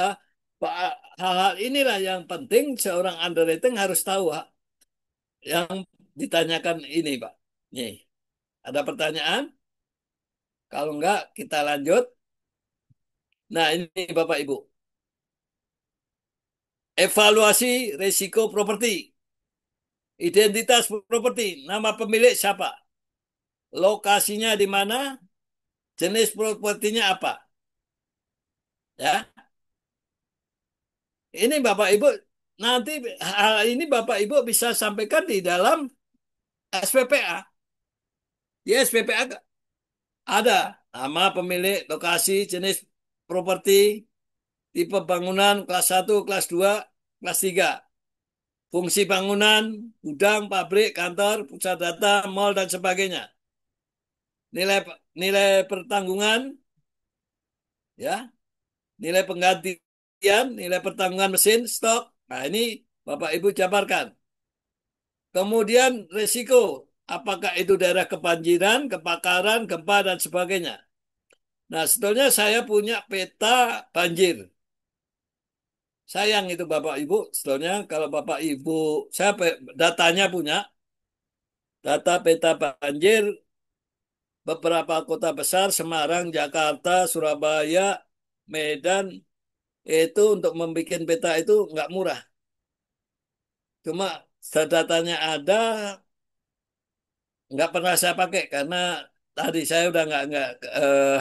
Pak hal-hal inilah yang penting seorang underwriting harus tahu, yang ditanyakan ini, Pak. Nih, ada pertanyaan? Kalau enggak, kita lanjut. Nah, ini Bapak Ibu. Evaluasi risiko properti. Identitas properti, nama pemilik siapa? Lokasinya di mana? Jenis propertinya apa? Ya, ini Bapak Ibu nanti hal ini Bapak Ibu bisa sampaikan di dalam SPPA. Di SPPA ada nama pemilik, lokasi, jenis properti, tipe bangunan, kelas satu, kelas 2, kelas 3, fungsi bangunan, gudang, pabrik, kantor, pusat data, mal, dan sebagainya. Nilai nilai pertanggungan, ya, nilai penggantian, nilai pertanggungan mesin, stok. Nah, ini Bapak Ibu jabarkan. Kemudian risiko, apakah itu daerah kebanjiran, kebakaran, gempa, dan sebagainya. Nah, sebetulnya saya punya peta banjir. Sayang itu Bapak Ibu, sebetulnya kalau Bapak Ibu, saya datanya punya, data peta banjir beberapa kota besar, Semarang, Jakarta, Surabaya, Medan, itu untuk membuat peta itu nggak murah. Cuma datanya ada, nggak pernah saya pakai karena tadi saya udah nggak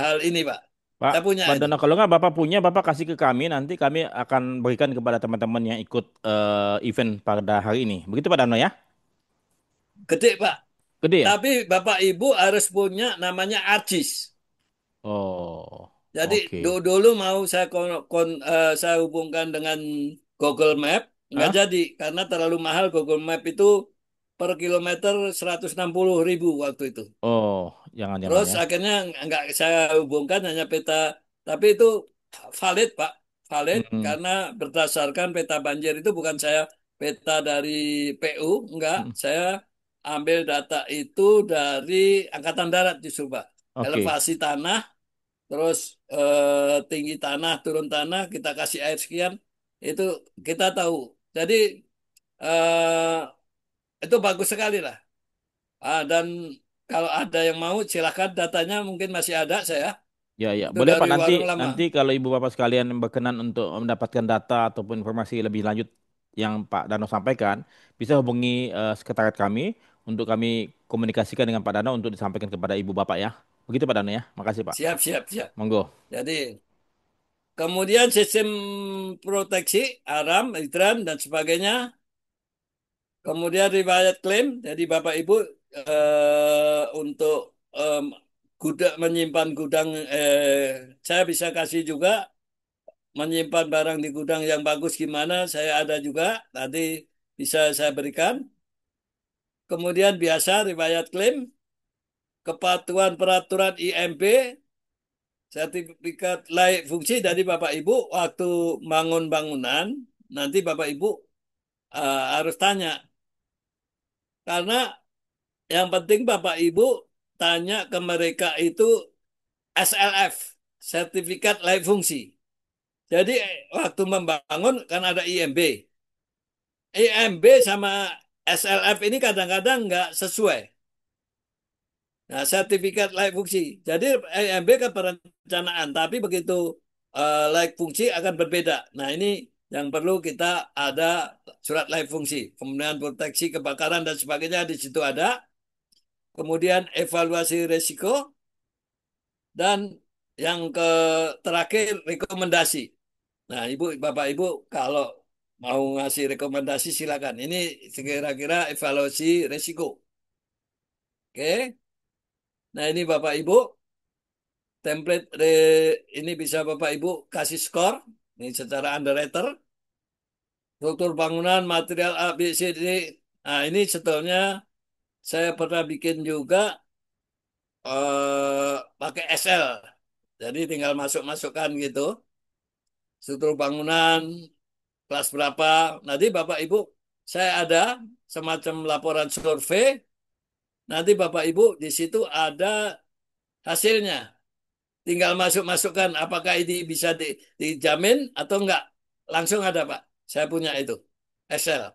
hal ini, Pak. Pak, Saya punya Pak itu. Dono, kalau nggak Bapak punya, Bapak kasih ke kami, nanti kami akan berikan kepada teman-teman yang ikut event pada hari ini. Begitu Pak Dono ya? Gede, Pak. Gede ya? Tapi Bapak Ibu harus punya namanya ARGIS. Oh, Jadi oke. dulu mau saya hubungkan dengan Google Map, nggak Hah? jadi karena terlalu mahal. Google Map itu per kilometer 160.000 waktu itu. Oh, jangan-jangan Terus ya. akhirnya nggak saya hubungkan, hanya peta, tapi itu valid Pak, valid Hmm, karena berdasarkan peta banjir itu bukan saya peta dari PU, enggak, hmm, saya ambil data itu dari Angkatan Darat justru Pak. oke. Elevasi tanah, terus tinggi tanah, turun tanah, kita kasih air sekian, itu kita tahu. Jadi itu bagus sekali lah. Dan kalau ada yang mau, silakan datanya mungkin masih ada saya. Ya, ya. Itu Boleh Pak, dari nanti warung lama. nanti kalau Ibu Bapak sekalian berkenan untuk mendapatkan data ataupun informasi lebih lanjut yang Pak Dano sampaikan, bisa hubungi sekretariat kami untuk kami komunikasikan dengan Pak Dano untuk disampaikan kepada Ibu Bapak ya. Begitu Pak Dano ya. Makasih Pak. Siap, siap, siap. Monggo. Jadi, kemudian sistem proteksi, alarm, hidran, dan sebagainya. Kemudian riwayat klaim. Jadi Bapak Ibu untuk gudang menyimpan gudang, saya bisa kasih juga menyimpan barang di gudang yang bagus gimana. Saya ada juga. Nanti bisa saya berikan. Kemudian biasa riwayat klaim, kepatuhan peraturan IMB, sertifikat layak fungsi dari Bapak Ibu waktu bangun bangunan, nanti Bapak Ibu harus tanya. Karena yang penting Bapak Ibu tanya ke mereka itu SLF, sertifikat layak fungsi. Jadi waktu membangun kan ada IMB. IMB sama SLF ini kadang-kadang nggak sesuai. Nah, sertifikat layak fungsi. Jadi EMB kan perencanaan, tapi begitu layak fungsi akan berbeda. Nah, ini yang perlu kita ada surat layak fungsi. Kemudian proteksi kebakaran dan sebagainya di situ ada. Kemudian evaluasi risiko dan yang terakhir rekomendasi. Nah, Ibu, Bapak Ibu kalau mau ngasih rekomendasi silakan. Ini kira-kira evaluasi risiko. Oke. Nah, ini Bapak Ibu template ini bisa Bapak Ibu kasih skor ini secara underwriter, struktur bangunan, material A, B, C, D. Nah, ini sebetulnya saya pernah bikin juga pakai Excel. Jadi tinggal masuk-masukkan gitu. Struktur bangunan, kelas berapa. Nanti Bapak Ibu, saya ada semacam laporan survei. Nanti Bapak Ibu di situ ada hasilnya. Tinggal masuk-masukkan apakah ini bisa dijamin atau enggak. langsung ada Pak. Saya punya itu. Excel.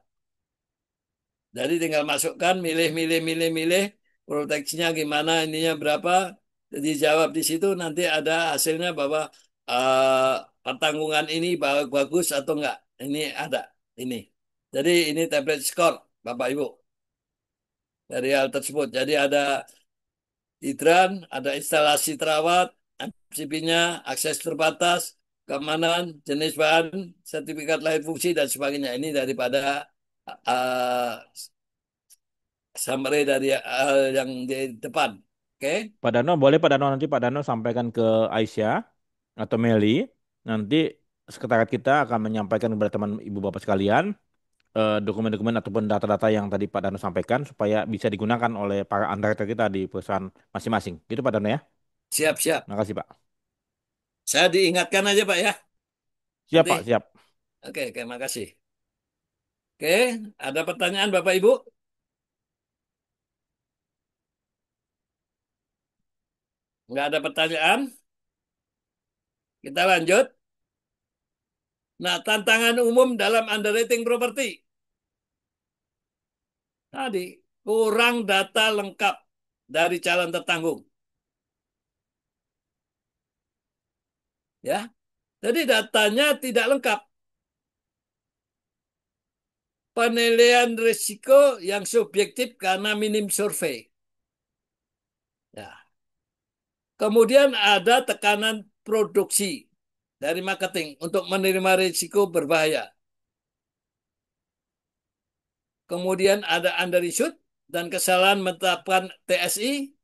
Jadi tinggal masukkan, milih, milih, milih, milih, proteksinya gimana, ininya berapa, dijawab di situ nanti ada hasilnya bahwa eh, pertanggungan ini bagus atau enggak. Ini ada, ini. Jadi ini tablet skor, Bapak Ibu, dari hal tersebut. Jadi ada hidran, ada instalasi terawat, MCP-nya, akses terbatas, keamanan, jenis bahan, sertifikat layak fungsi, dan sebagainya. Ini daripada eh, summary dari yang di depan. Oke, Pak Dano, boleh Pak Dano nanti Pak Dano sampaikan ke Aisyah atau Meli. Nanti sekretariat kita akan menyampaikan kepada teman ibu bapak sekalian dokumen-dokumen ataupun data-data yang tadi Pak Dano sampaikan supaya bisa digunakan oleh para underwriter kita di perusahaan masing-masing. Gitu Pak Dano ya. siap-siap. Makasih Pak. Saya diingatkan aja Pak ya. Siap Nanti. Pak, siap. Oke, oke, makasih. Oke, ada pertanyaan Bapak Ibu? Nggak ada pertanyaan? Kita lanjut. Nah, tantangan umum dalam underwriting properti. Tadi, kurang data lengkap dari calon tertanggung. Ya, jadi datanya tidak lengkap. Penilaian risiko yang subjektif karena minim survei. Ya. Kemudian ada tekanan produksi dari marketing untuk menerima risiko berbahaya. Kemudian ada undershoot dan kesalahan menetapkan TSI.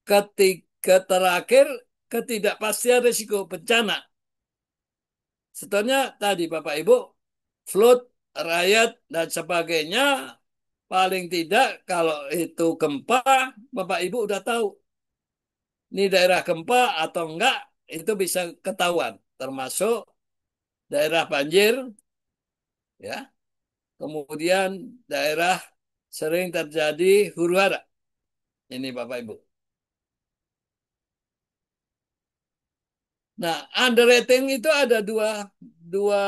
Ketiga terakhir, ketidakpastian risiko bencana. Setelahnya tadi Bapak Ibu, flood, riot, dan sebagainya, paling tidak kalau itu gempa, Bapak Ibu udah tahu. Ini daerah gempa atau enggak, itu bisa ketahuan. Termasuk daerah banjir, ya. Kemudian daerah sering terjadi huru hara. Ini Bapak Ibu. Nah, underrating itu ada dua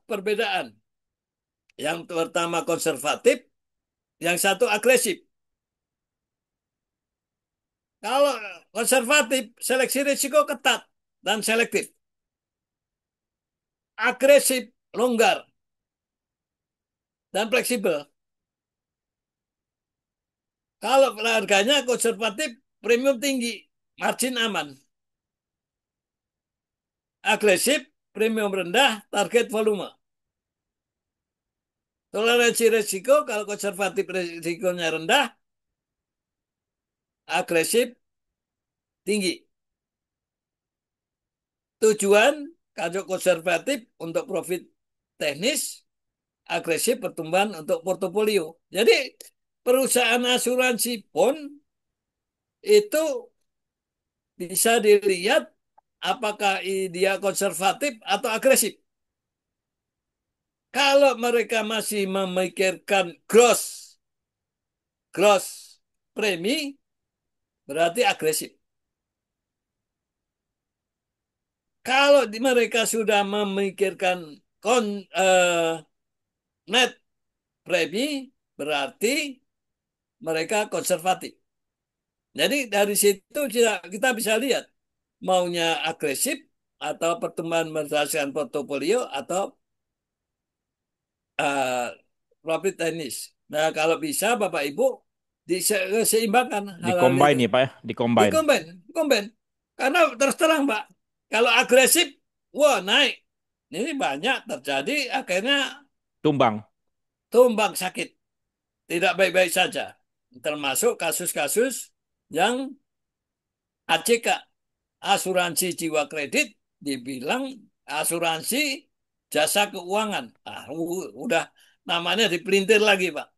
perbedaan. Yang pertama konservatif, yang satu agresif. Kalau konservatif, seleksi risiko ketat dan selektif. Agresif, longgar, dan fleksibel. Kalau harganya konservatif, premium tinggi, margin aman. Agresif, premium rendah, target volume. Toleransi risiko, kalau konservatif risikonya rendah, agresif tinggi. Tujuan, kalau konservatif untuk profit teknis, agresif pertumbuhan untuk portofolio. Jadi perusahaan asuransi pun itu bisa dilihat apakah dia konservatif atau agresif. Kalau mereka masih memikirkan gross premi, berarti agresif. Kalau mereka sudah memikirkan eh, net premi, berarti mereka konservatif. Jadi dari situ kita bisa lihat maunya agresif atau pertumbuhan berdasarkan portofolio atau uh, profit teknis. Nah, kalau bisa Bapak Ibu diseimbangkan Di hal-hal itu. combine ya Pak ya, di combine. Combine. Karena terus terang Pak, kalau agresif, wah naik. Ini banyak terjadi akhirnya Tumbang. tumbang sakit. Tidak baik-baik saja. Termasuk kasus-kasus yang AJK, asuransi jiwa kredit, dibilang asuransi jasa keuangan. Udah namanya dipelintir lagi, Pak.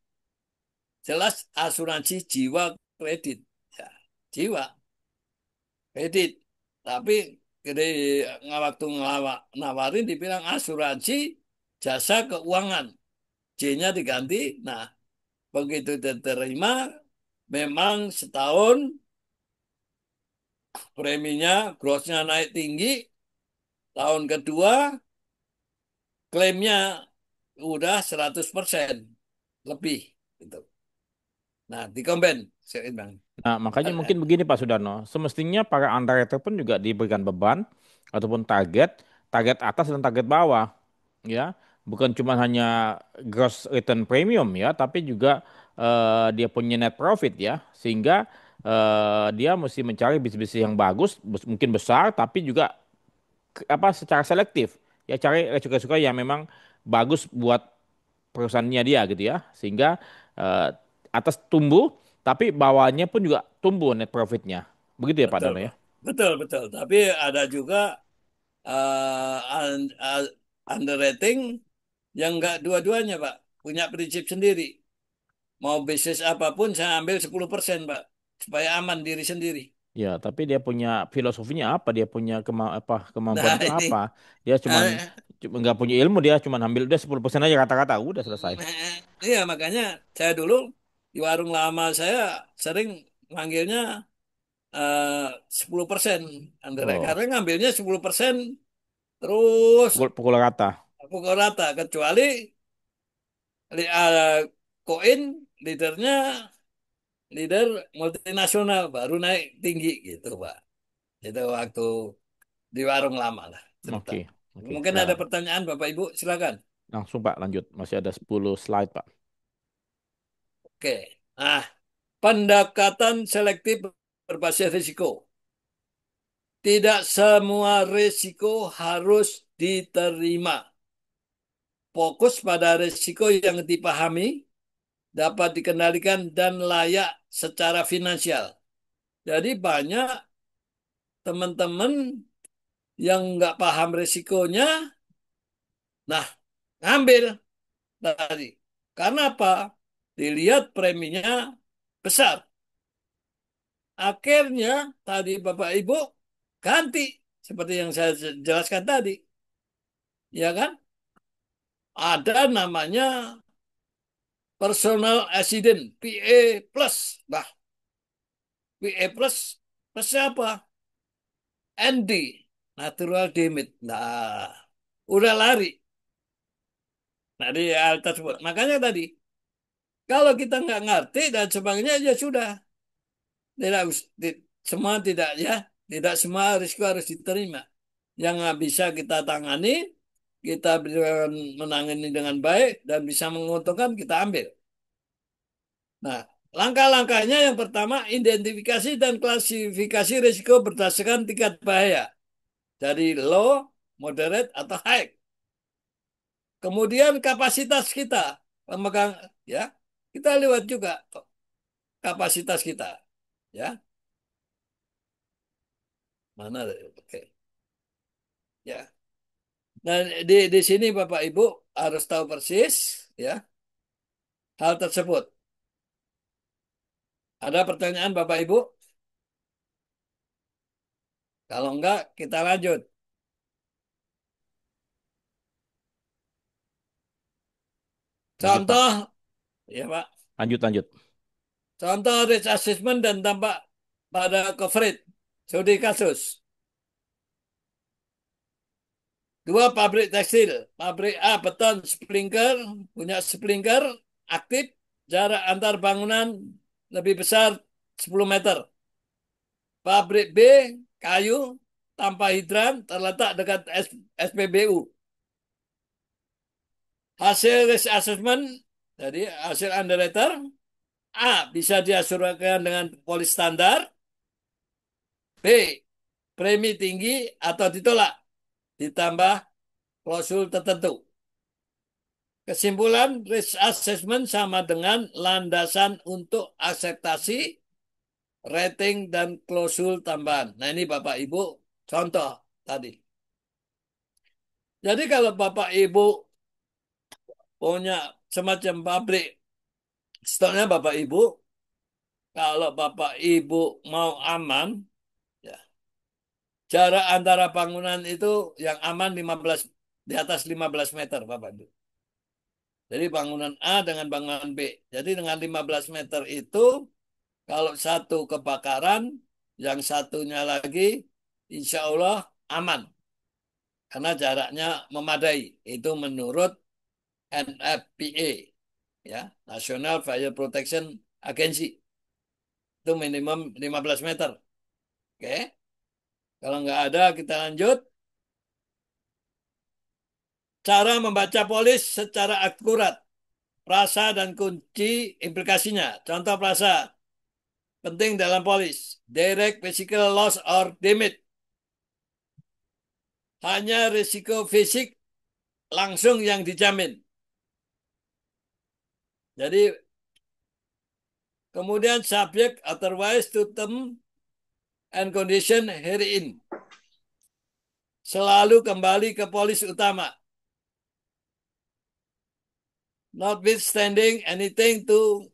Jelas asuransi jiwa kredit. Ya, jiwa kredit. Tapi gede, waktu nawarin dibilang asuransi jasa keuangan. J-nya diganti. Nah, begitu diterima, memang setahun preminya, grossnya naik tinggi, Tahun kedua klaimnya udah 100% lebih gitu. Nah, dikombin, seimbang. Nah, makanya mungkin begini Pak Sudarno, semestinya para underwriter pun juga diberikan beban ataupun target atas dan target bawah, ya. Bukan cuma hanya gross return premium ya, tapi juga dia punya net profit ya, sehingga dia mesti mencari bisnis yang bagus, mungkin besar, tapi juga secara selektif, ya cari resiko-resiko yang memang bagus buat perusahaannya dia gitu ya, sehingga eh, atas tumbuh tapi bawahnya pun juga tumbuh net profitnya, begitu ya Pak Betul, Dano ya. Pak. Betul, betul. Tapi ada juga underrating yang enggak dua-duanya, Pak. Punya prinsip sendiri. Mau bisnis apapun saya ambil 10%, Pak. Supaya aman diri sendiri. Ya, tapi dia punya filosofinya apa? Dia punya kemampuan Nah, itu apa? ini. Dia cuman eh, nggak punya ilmu, dia cuman ambil udah 10% aja kata-kata udah selesai. iya, makanya saya dulu di warung lama saya sering manggilnya eh, 10% underrating. Oh, Karena ngambilnya 10% terus pukul rata. pukul rata. Kecuali koin leadernya leader multinasional baru naik tinggi gitu Pak. Itu waktu di warung lama lah cerita. Oke, oke. Mungkin Ya, ada pertanyaan Bapak Ibu, silakan. langsung Pak lanjut. Masih ada 10 slide Pak. Oke. Nah, pendekatan selektif berbasis risiko. Tidak semua risiko harus diterima. Fokus pada risiko yang dipahami, dapat dikendalikan dan layak secara finansial. Jadi banyak teman-teman yang nggak paham risikonya, nah ngambil tadi. Karena apa? Dilihat preminya besar. Akhirnya tadi Bapak Ibu ganti seperti yang saya jelaskan tadi, ya kan? Ada namanya personal accident PA plus. Nah, PA plus plus apa? ND, natural damage. Nah, udah lari. Nah, di hal tersebut. Makanya tadi, kalau kita nggak ngerti dan sebagainya, ya sudah. Tidak, semua tidak ya. Tidak semua risiko harus diterima. Yang nggak bisa kita tangani, kita menangani dengan baik dan bisa menguntungkan, kita ambil. Nah, langkah-langkahnya yang pertama, identifikasi dan klasifikasi risiko berdasarkan tingkat bahaya. Dari low, moderate, atau high. Kemudian kapasitas kita pemegang ya kita lihat juga kapasitas kita ya mana oke ya. Nah di sini Bapak Ibu harus tahu persis ya hal tersebut. Ada pertanyaan Bapak Ibu? Kalau enggak kita lanjut. Lanjut Pak. Contoh ya Pak. Lanjut lanjut. Contoh risk assessment dan dampak pada coverage studi kasus. Dua pabrik tekstil, pabrik A beton sprinkler, punya sprinkler aktif, jarak antar bangunan lebih besar 10 meter. Pabrik B kayu tanpa hidran terletak dekat SPBU. Hasil risk assessment, jadi hasil underwriter, A bisa diasuransikan dengan polis standar, B premi tinggi atau ditolak, ditambah klausul tertentu. Kesimpulan, risk assessment sama dengan landasan untuk akseptasi, rating, dan klausul tambahan. Nah ini Bapak Ibu contoh tadi. Jadi kalau Bapak Ibu punya semacam pabrik, stoknya Bapak Ibu, kalau Bapak Ibu mau aman, ya, jarak antara bangunan itu yang aman 15 di atas 15 meter Bapak Ibu. Jadi bangunan A dengan bangunan B. Jadi dengan 15 meter itu kalau satu kebakaran, yang satunya lagi insya Allah aman. karena jaraknya memadai. Itu menurut NFPA, ya, National Fire Protection Agency. Itu minimum 15 meter. Oke, kalau nggak ada kita lanjut. Cara membaca polis secara akurat. Frasa dan kunci implikasinya. Contoh frasa penting dalam polis. Direct physical loss or damage. Hanya risiko fisik langsung yang dijamin. Jadi kemudian subjek otherwise to term and condition herein. Selalu kembali ke polis utama. Notwithstanding anything to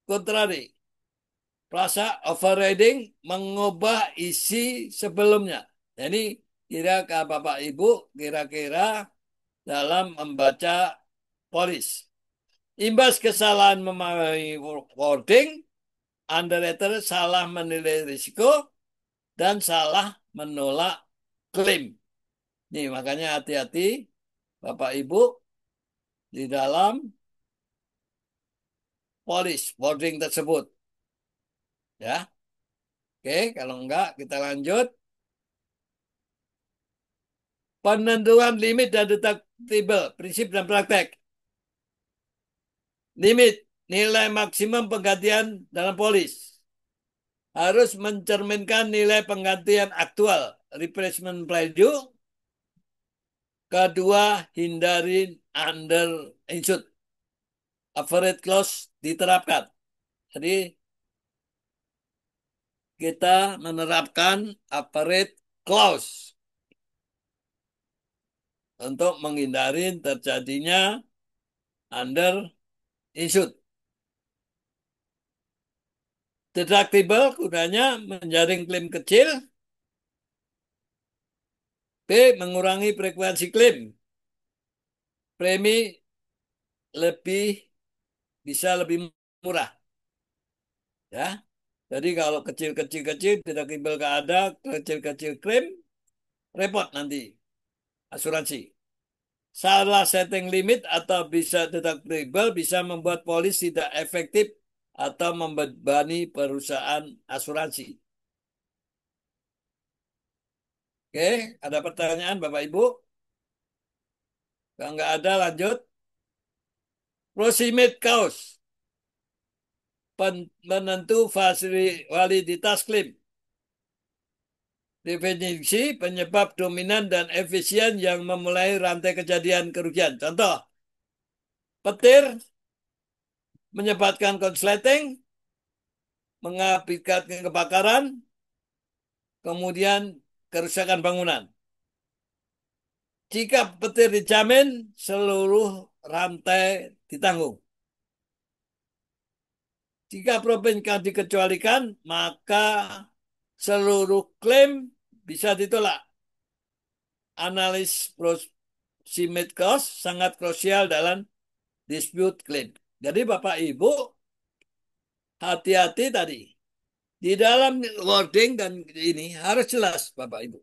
contrary. Frasa overriding mengubah isi sebelumnya. Jadi kira-kira Bapak Ibu kira-kira dalam membaca polis. Imbas kesalahan memahami wording, underwriter salah menilai risiko dan salah menolak klaim. Nih makanya hati-hati Bapak Ibu di dalam polis wording tersebut. Ya. Oke, kalau enggak kita lanjut. Penentuan limit dan deductible, prinsip dan praktek. Limit, nilai maksimum penggantian dalam polis. Harus mencerminkan nilai penggantian aktual, replacement value. Kedua, hindari under insured. Average clause diterapkan. Jadi, kita menerapkan average clause untuk menghindari terjadinya under insured. Deductible gunanya menjaring klaim kecil. B. Mengurangi frekuensi klaim. Premi lebih bisa lebih murah. Ya. Jadi kalau kecil-kecil deductible nggak ada, kecil-kecil klaim, repot nanti asuransi. Salah setting limit atau bisa deductible bisa membuat polis tidak efektif atau membebani perusahaan asuransi. Oke, ada pertanyaan Bapak Ibu? Kalau nggak ada lanjut. Proximate cause. Penentu validitas klaim. Definisi penyebab dominan dan efisien yang memulai rantai kejadian kerugian. Contoh, petir menyebabkan konsleting, mengakibatkan kebakaran, kemudian kerusakan bangunan. Jika petir dijamin, seluruh rantai ditanggung. Jika provinsi dikecualikan, maka seluruh klaim bisa ditolak. Analis proximate cause sangat krusial dalam dispute claim. Jadi Bapak Ibu hati-hati tadi. Di dalam wording dan ini harus jelas Bapak Ibu.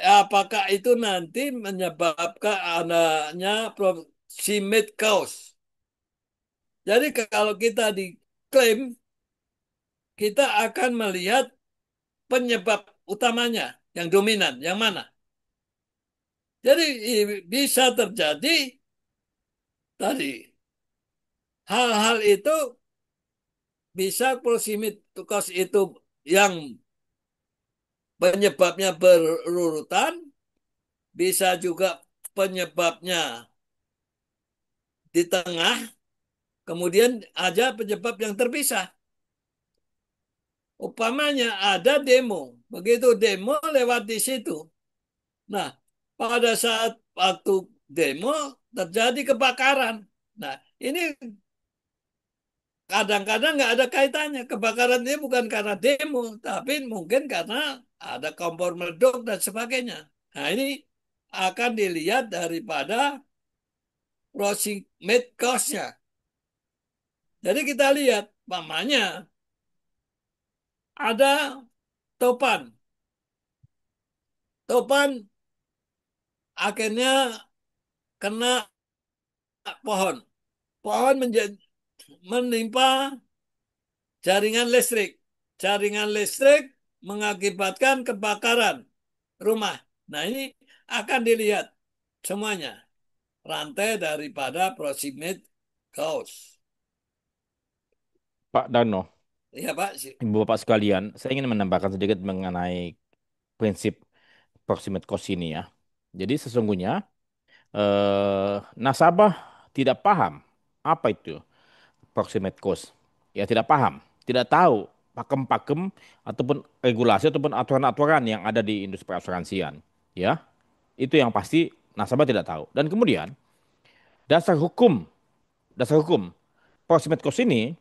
Apakah itu nanti menyebabkan adanya proximate cause? Jadi kalau kita diklaim, kita akan melihat penyebab utamanya, yang dominan, yang mana. Jadi bisa terjadi tadi hal-hal itu bisa proximate cause itu yang penyebabnya berurutan, bisa juga penyebabnya di tengah, kemudian ada penyebab yang terpisah. Umpamanya ada demo, begitu demo lewat di situ. Nah, pada saat waktu demo terjadi kebakaran. Nah, ini kadang-kadang nggak ada kaitannya. Kebakaran ini bukan karena demo, tapi mungkin karena ada kompor meledak dan sebagainya. Nah, ini akan dilihat daripada proximate cause-nya. Jadi kita lihat, mamanya ada topan. Topan akhirnya kena pohon. Pohon menimpa jaringan listrik. Jaringan listrik mengakibatkan kebakaran rumah. Nah, ini akan dilihat semuanya. Rantai daripada proximate cause. Pak Dano, Iya, Pak. Ibu Bapak sekalian, saya ingin menambahkan sedikit mengenai prinsip proximate cost ini ya. Jadi sesungguhnya nasabah tidak paham apa itu proximate cost. Ya tidak paham, tidak tahu pakem-pakem ataupun regulasi ataupun aturan-aturan yang ada di industri perasuransian. Ya, itu yang pasti nasabah tidak tahu. Dan kemudian dasar hukum, dasar hukum proximate cost ini,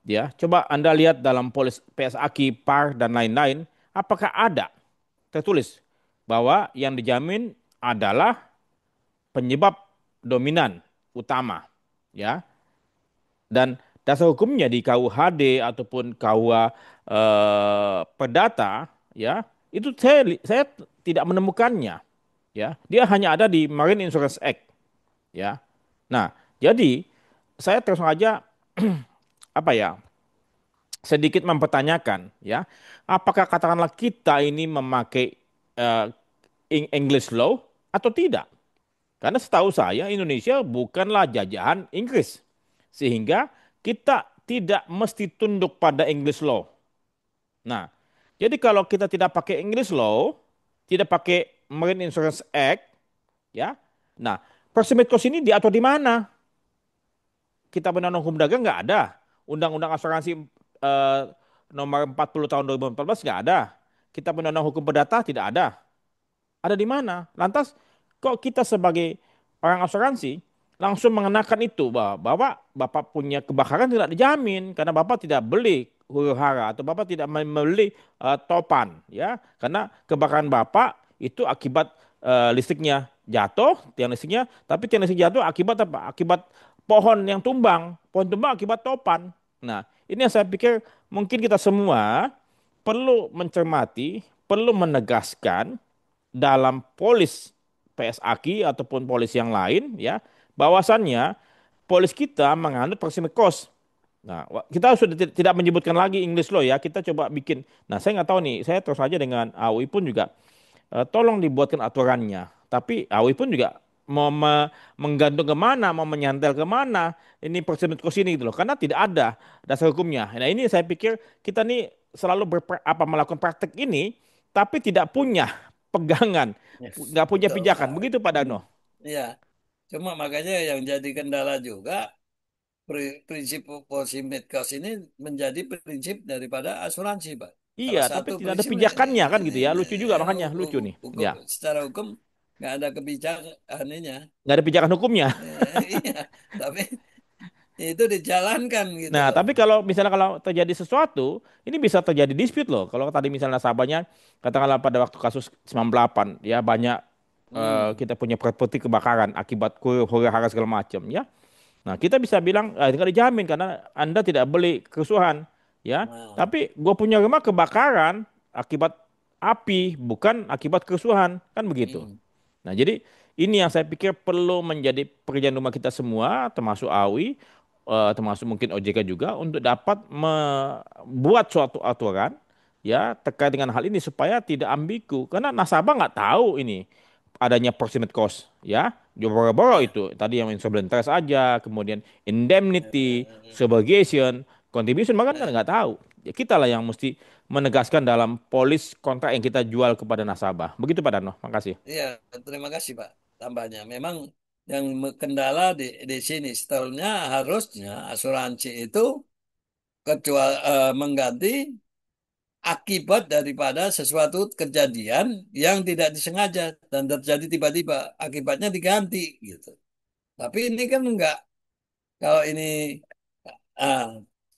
ya coba Anda lihat dalam polis PSAK, PAR dan lain-lain, apakah ada tertulis bahwa yang dijamin adalah penyebab dominan utama, ya. Dan dasar hukumnya di KUHD ataupun KUA Perdata, ya, itu saya tidak menemukannya, ya. Dia hanya ada di Marine Insurance Act, ya. Nah, jadi saya terus saja apa ya, sedikit mempertanyakan, ya, apakah katakanlah kita ini memakai eh, English law atau tidak? Karena setahu saya Indonesia bukanlah jajahan Inggris. Sehingga kita tidak mesti tunduk pada English law. Nah, jadi kalau kita tidak pakai English law, tidak pakai Marine Insurance Act, ya. Nah, proximate cost ini diatur di mana? Kita Undang Hukum Dagang nggak ada. Undang-Undang Asuransi eh, nomor 40 tahun 2014 nggak ada. Kita Undang Hukum Perdata tidak ada. Ada di mana? Lantas kok kita sebagai orang asuransi langsung mengenakan itu bahwa Bapak punya kebakaran tidak dijamin karena Bapak tidak beli huru hara atau Bapak tidak membeli topan ya karena kebakaran Bapak itu akibat listriknya jatuh tiang listriknya tapi tiang listrik jatuh akibat apa? Akibat pohon tumbang akibat topan. Nah, ini yang saya pikir mungkin kita semua perlu mencermati, perlu menegaskan dalam polis PSAK ataupun polis yang lain ya bahwasannya polis kita menganut proximate cost. Nah, kita sudah tidak menyebutkan lagi English law ya. Kita coba bikin. Nah, saya nggak tahu nih. Saya terus saja dengan AUI pun juga tolong dibuatkan aturannya. Tapi AUI pun juga mau menggantung kemana, mau menyantel kemana. Ini proximate cost ini gitu loh. Karena tidak ada dasar hukumnya. Nah, ini saya pikir kita nih selalu melakukan praktek ini, tapi tidak punya pegangan, Yes, nggak punya betul, pijakan. Pak. Begitu Pak Dano. Iya, cuma makanya yang jadi kendala juga prinsip proximate cost ini menjadi prinsip daripada asuransi, Pak. Iya, Salah tapi satu tidak ada prinsip pijakannya kan gitu ya. Lucu juga makanya lucu nih. hukum Ya, secara hukum nggak ada kebijakan ininya. nggak ada pijakan hukumnya. Iya, tapi itu dijalankan gitu Nah, loh. tapi kalau misalnya kalau terjadi sesuatu, ini bisa terjadi dispute loh. Kalau tadi misalnya nasabahnya, katakanlah pada waktu kasus 98, ya banyak Hmm. kita punya properti kebakaran akibat huru hara segala macam, ya. Nah, kita bisa bilang, tidak dijamin karena Anda tidak beli kerusuhan, ya. Nah, Tapi gue punya rumah kebakaran akibat api, bukan akibat kerusuhan, kan begitu. hmm. Nah, jadi ini yang saya pikir perlu menjadi pekerjaan rumah kita semua, termasuk AWI, termasuk mungkin OJK juga, untuk dapat membuat suatu aturan ya terkait dengan hal ini supaya tidak ambigu. Karena nasabah nggak tahu ini adanya proximate cost ya. Boro-boro Ya. itu tadi yang insolvent interest aja, kemudian indemnity, Eh, subrogation, contribution, bahkan kan eh, nggak tahu. Ya, kita lah yang mesti menegaskan dalam polis kontrak yang kita jual kepada nasabah. Begitu Pak Darno, makasih. Iya, terima kasih Pak. Tambahnya, memang yang kendala di sini setelahnya harusnya asuransi itu mengganti akibat daripada sesuatu kejadian yang tidak disengaja dan terjadi tiba-tiba, akibatnya diganti gitu. Tapi ini kan enggak. Kalau ini ah,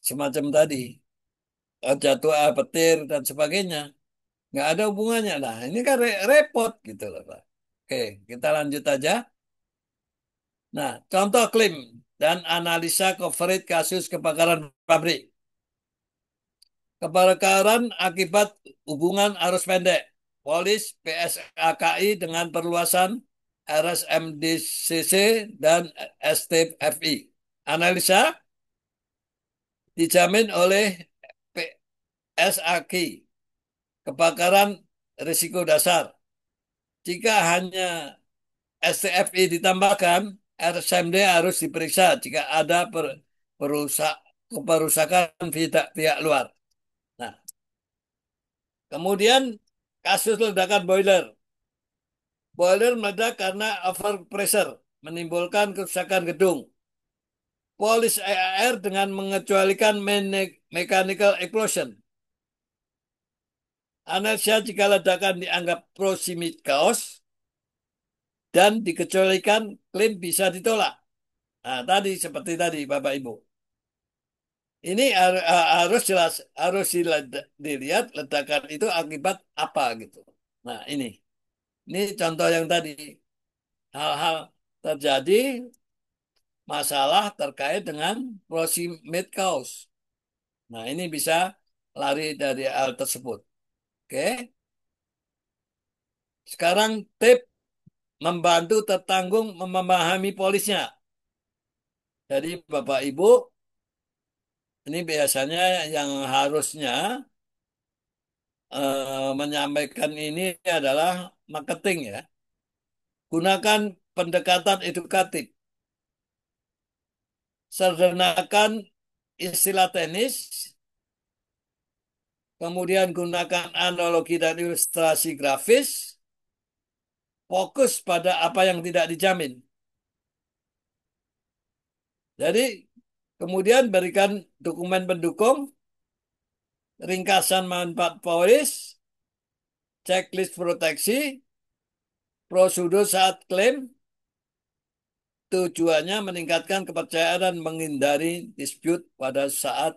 semacam tadi jatuh air petir dan sebagainya, nggak ada hubungannya. Nah, ini kan repot gitu loh Pak. Oke, kita lanjut aja. Nah, contoh klaim dan analisa coverage kasus kebakaran pabrik. Kebakaran akibat hubungan arus pendek. Polis PSAKI dengan perluasan RSMDCC dan STFI. Analisa dijamin oleh PSAKI. Kebakaran risiko dasar. Jika hanya STFI ditambahkan, RSMD harus diperiksa jika ada perusakan pihak luar. Nah, kemudian kasus ledakan boiler. Boiler meledak karena overpressure, menimbulkan kerusakan gedung. Polis EAR dengan mengecualikan mechanical explosion. Analisa jika ledakan dianggap proximate cause dan dikecualikan, klaim bisa ditolak. Nah, tadi seperti tadi Bapak Ibu. Ini harus jelas, harus dilihat ledakan itu akibat apa gitu. Nah, ini contoh yang tadi. Hal-hal terjadi masalah terkait dengan proximate cause. Nah, ini bisa lari dari hal tersebut. Oke. Sekarang tip membantu tertanggung memahami polisnya. Jadi Bapak Ibu, ini biasanya yang harusnya menyampaikan ini adalah marketing ya. Gunakan pendekatan edukatif. Sederhanakan istilah teknis, kemudian gunakan analogi dan ilustrasi grafis, fokus pada apa yang tidak dijamin. Jadi, kemudian berikan dokumen pendukung, ringkasan manfaat polis, checklist proteksi, prosedur saat klaim, tujuannya meningkatkan kepercayaan dan menghindari dispute pada saat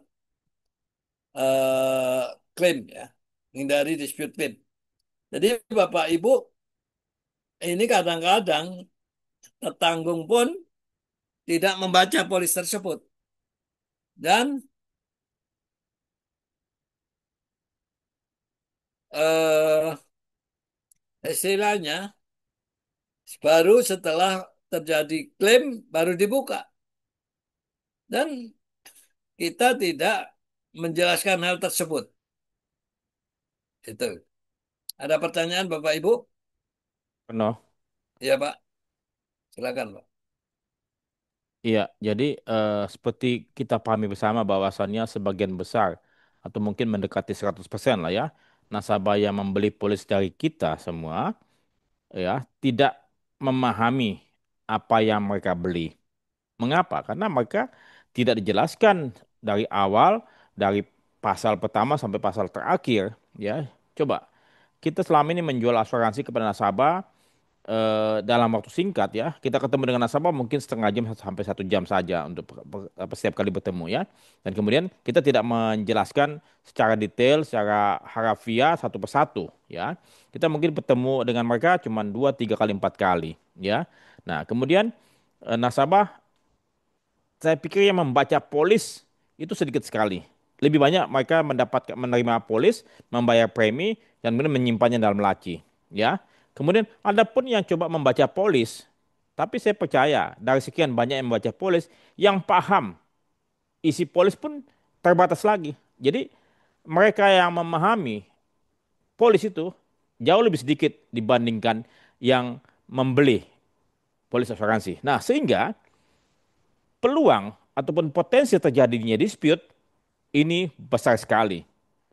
eh, klaim ya, menghindari dispute klaim. Jadi Bapak Ibu, ini kadang-kadang tertanggung pun tidak membaca polis tersebut. Dan eh, istilahnya baru setelah terjadi klaim baru dibuka. Dan kita tidak menjelaskan hal tersebut. Itu. Ada pertanyaan Bapak Ibu? Penuh. Ya Pak, silakan Pak. Iya, jadi seperti kita pahami bersama bahwasannya sebagian besar atau mungkin mendekati 100% lah ya, nasabah yang membeli polis dari kita semua ya tidak memahami apa yang mereka beli. Mengapa? Karena mereka tidak dijelaskan dari awal, dari pasal pertama sampai pasal terakhir ya. Coba kita selama ini menjual asuransi kepada nasabah dalam waktu singkat ya. Kita ketemu dengan nasabah mungkin setengah jam sampai 1 jam saja untuk setiap kali bertemu ya. Dan kemudian kita tidak menjelaskan secara detail, secara harafiah satu persatu ya. Kita mungkin bertemu dengan mereka cuma 2, 3 kali, 4 kali ya. Nah kemudian nasabah saya pikir yang membaca polis itu sedikit sekali. Lebih banyak mereka menerima polis, membayar premi, dan kemudian menyimpannya dalam laci. Ya, kemudian ada pun yang coba membaca polis, tapi saya percaya dari sekian banyak yang membaca polis, yang paham isi polis pun terbatas lagi. Jadi mereka yang memahami polis itu jauh lebih sedikit dibandingkan yang membeli polis asuransi. Nah, sehingga peluang ataupun potensi terjadinya dispute ini besar sekali,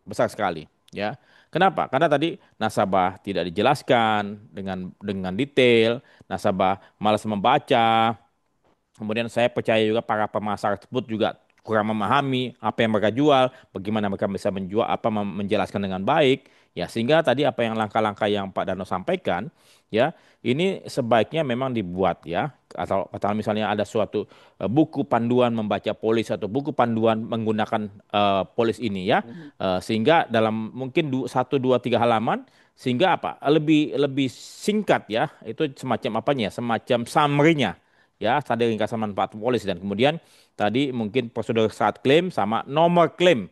besar sekali, ya. Kenapa? Karena tadi nasabah tidak dijelaskan dengan detail, nasabah malas membaca. Kemudian saya percaya juga para pemasar tersebut juga kurang memahami apa yang mereka jual, bagaimana mereka bisa menjual apa menjelaskan dengan baik, ya sehingga tadi apa yang langkah-langkah yang Pak Dano sampaikan, ya ini sebaiknya memang dibuat ya atau misalnya ada suatu buku panduan membaca polis atau buku panduan menggunakan polis ini ya. Sehingga dalam mungkin 1, 2, 3 halaman sehingga apa lebih lebih singkat ya itu semacam apanya semacam summary-nya ya tadi ringkasan manfaat polis dan kemudian tadi mungkin prosedur saat klaim sama nomor klaim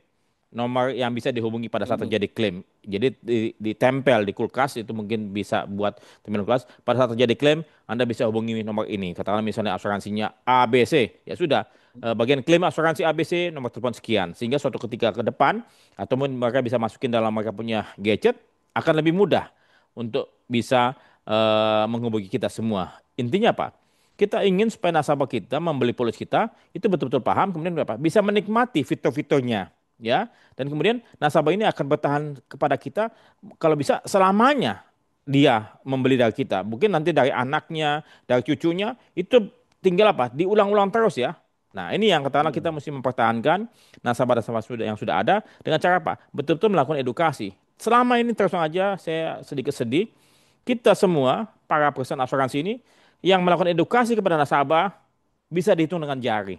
nomor yang bisa dihubungi pada saat terjadi klaim Jadi ditempel di kulkas itu mungkin bisa buat terminal kulkas. Pada saat terjadi klaim, Anda bisa hubungi nomor ini. Katakanlah misalnya asuransinya ABC, ya sudah. Bagian klaim asuransi ABC nomor telepon sekian. Sehingga suatu ketika ke depan, ataupun mereka bisa masukin dalam mereka punya gadget, akan lebih mudah untuk bisa menghubungi kita semua. Intinya apa? Kita ingin supaya nasabah kita membeli polis kita itu betul-betul paham, kemudian apa? Bisa menikmati fitur-fiturnya, ya. Dan kemudian nasabah ini akan bertahan kepada kita kalau bisa selamanya dia membeli dari kita. Mungkin nanti dari anaknya, dari cucunya itu tinggal apa? Diulang-ulang terus ya. Nah, ini yang katakanlah kita Hmm. mesti mempertahankan nasabah-nasabah yang sudah ada dengan cara apa? Betul-betul melakukan edukasi. Selama ini terus terang aja saya sedikit sedih, kita semua para perusahaan asuransi ini yang melakukan edukasi kepada nasabah bisa dihitung dengan jari.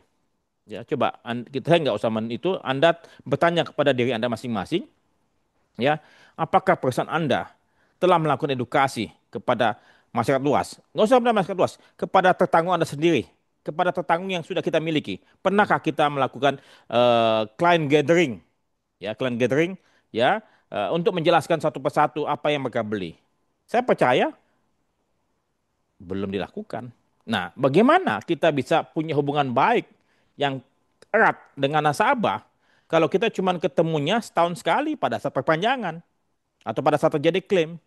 Ya, coba kita nggak usah itu Anda bertanya kepada diri Anda masing-masing, ya, apakah perusahaan Anda telah melakukan edukasi kepada masyarakat luas? Nggak usah kepada masyarakat luas, kepada tetangga Anda sendiri, kepada tetangga yang sudah kita miliki. Pernahkah kita melakukan client gathering, ya, client gathering, ya, untuk menjelaskan satu persatu apa yang mereka beli? Saya percaya belum dilakukan. Nah, bagaimana kita bisa punya hubungan baik yang erat dengan nasabah kalau kita cuma ketemunya setahun sekali pada saat perpanjangan atau pada saat terjadi klaim?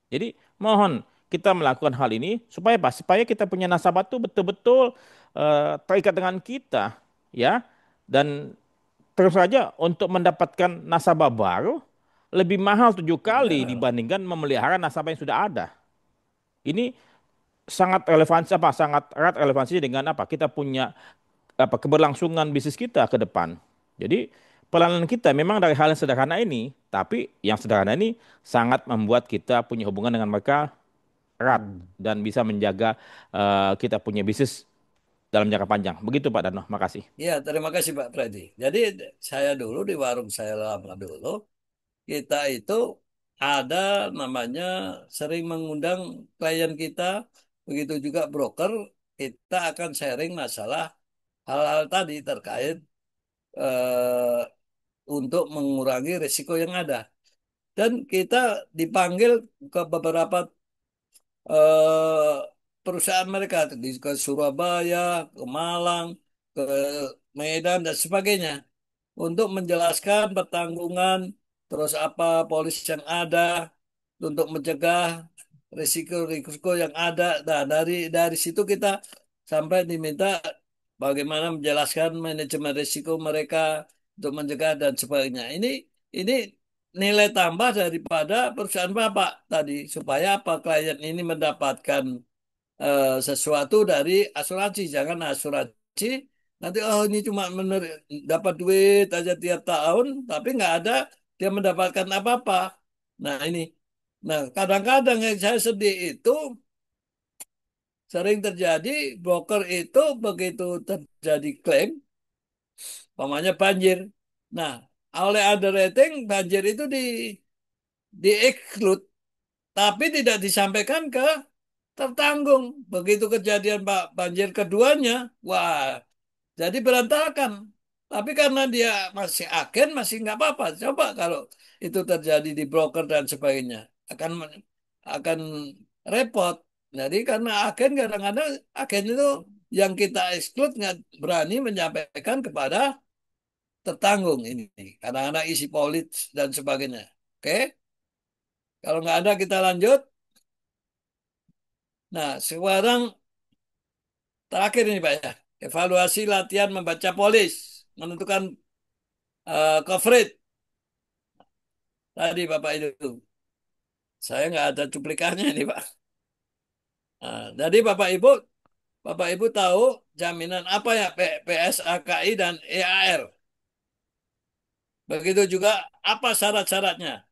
Jadi, mohon kita melakukan hal ini supaya apa? Supaya kita punya nasabah tuh betul-betul terikat dengan kita, ya. Dan terus saja untuk mendapatkan nasabah baru lebih mahal 7 kali Ya. dibandingkan memelihara nasabah yang sudah ada. Ini sangat relevansi apa sangat erat relevansinya dengan apa kita punya apa keberlangsungan bisnis kita ke depan. Jadi pelayanan kita memang dari hal yang sederhana ini, tapi yang sederhana ini sangat membuat kita punya hubungan dengan mereka erat Hmm. dan bisa menjaga kita punya bisnis dalam jangka panjang. Begitu Pak Dano, makasih. Ya, terima kasih Pak Freddy. Jadi saya dulu di warung saya lama dulu, kita itu ada namanya sering mengundang klien kita, begitu juga broker, kita akan sharing masalah hal-hal tadi terkait untuk mengurangi risiko yang ada. Dan kita dipanggil ke beberapa perusahaan mereka ke Surabaya, ke Malang, ke Medan dan sebagainya untuk menjelaskan pertanggungan, terus apa polis yang ada untuk mencegah risiko-risiko yang ada. Nah, dari situ kita sampai diminta bagaimana menjelaskan manajemen risiko mereka untuk mencegah dan sebagainya. Ini nilai tambah daripada perusahaan Bapak tadi supaya apa klien ini mendapatkan sesuatu dari asuransi. Jangan asuransi nanti oh ini cuma dapat duit aja tiap tahun, tapi nggak ada dia mendapatkan apa-apa. Nah ini, nah kadang-kadang yang saya sedih itu sering terjadi broker itu begitu terjadi klaim, umpamanya banjir. Nah, oleh underwriting banjir itu di exclude, tapi tidak disampaikan ke tertanggung. Begitu kejadian Pak banjir keduanya, wah jadi berantakan. Tapi karena dia masih agen, masih nggak apa-apa. Coba kalau itu terjadi di broker dan sebagainya, akan repot. Jadi karena agen kadang-kadang agen itu yang kita exclude nggak berani menyampaikan kepada tertanggung ini. Kadang-kadang isi polis dan sebagainya. Oke, kalau nggak ada kita lanjut. Nah, sekarang terakhir ini Pak ya. Evaluasi latihan membaca polis. Menentukan coverage. Tadi Bapak itu. Saya nggak ada cuplikannya ini Pak. Nah, jadi Bapak Ibu tahu jaminan apa ya PSAKI dan EAR. Begitu juga apa syarat-syaratnya.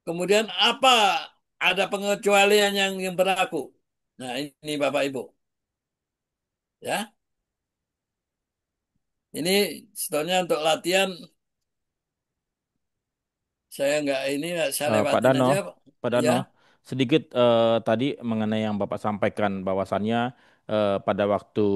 Kemudian apa ada pengecualian yang berlaku. Nah ini Bapak Ibu. Ya, ini sebetulnya untuk latihan saya nggak ini saya Pak lewatin Dano, aja. Pak Ya. Dano, sedikit tadi mengenai yang Bapak sampaikan bahwasannya pada waktu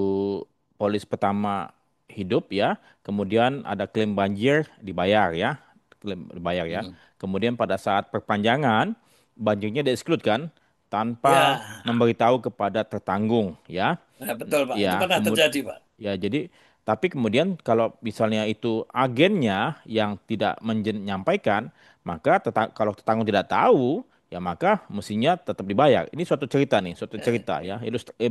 polis pertama hidup ya, kemudian ada klaim banjir dibayar ya. klaim dibayar ya. Hmm. Kemudian pada saat perpanjangan budgetnya di-exclude kan tanpa Ya, memberitahu kepada tertanggung ya. nah, betul Pak. Itu Ya, pernah terjadi Pak. ya jadi tapi kemudian kalau misalnya itu agennya yang tidak menyampaikan, maka kalau tetanggung tidak tahu, ya maka mestinya tetap dibayar. Ini suatu cerita nih, suatu Eh, cerita ya.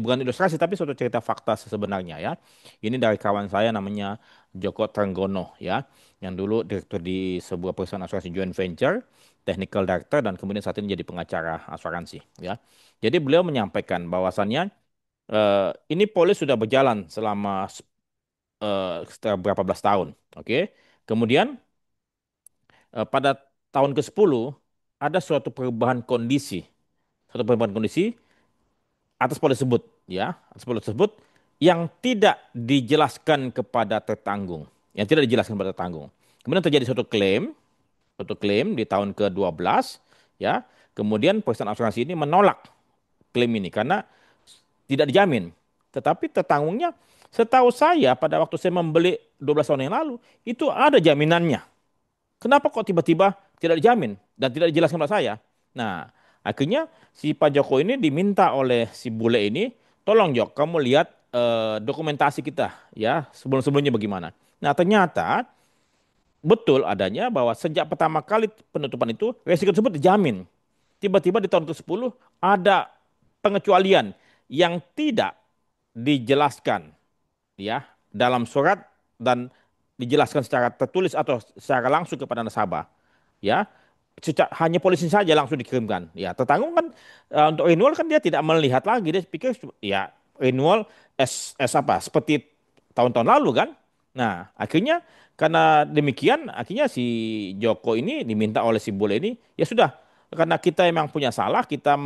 Bukan ilustrasi tapi suatu cerita fakta sebenarnya ya. Ini dari kawan saya namanya Joko Trenggono ya, yang dulu direktur di sebuah perusahaan asuransi joint venture, technical director dan kemudian saat ini jadi pengacara asuransi ya. Jadi beliau menyampaikan bahwasannya ini polis sudah berjalan selama setelah berapa belas tahun. Oke. Kemudian pada tahun ke-10 ada suatu perubahan kondisi. Suatu perubahan kondisi atas polis tersebut ya, atas polis tersebut yang tidak dijelaskan kepada tertanggung. Yang tidak dijelaskan kepada tertanggung. Kemudian terjadi suatu klaim di tahun ke-12 ya. Kemudian perusahaan asuransi ini menolak klaim ini karena tidak dijamin. Tetapi tertanggungnya setahu saya pada waktu saya membeli 12 tahun yang lalu itu ada jaminannya. Kenapa kok tiba-tiba tidak dijamin dan tidak dijelaskan pada saya? Nah, akhirnya si Pak Joko ini diminta oleh si bule ini, tolong Jok, kamu lihat dokumentasi kita ya sebelum-sebelumnya bagaimana. Nah, ternyata betul adanya bahwa sejak pertama kali penutupan itu resiko tersebut dijamin. Tiba-tiba di tahun ke-10 ada pengecualian yang tidak dijelaskan ya dalam surat dan dijelaskan secara tertulis atau secara langsung kepada nasabah ya. Hanya polisi saja langsung dikirimkan ya. Tertanggung kan untuk renewal kan dia tidak melihat lagi, dia pikir ya renewal apa seperti tahun-tahun lalu kan. Nah akhirnya karena demikian akhirnya si Joko ini diminta oleh si bule ini ya sudah, karena kita emang punya salah, kita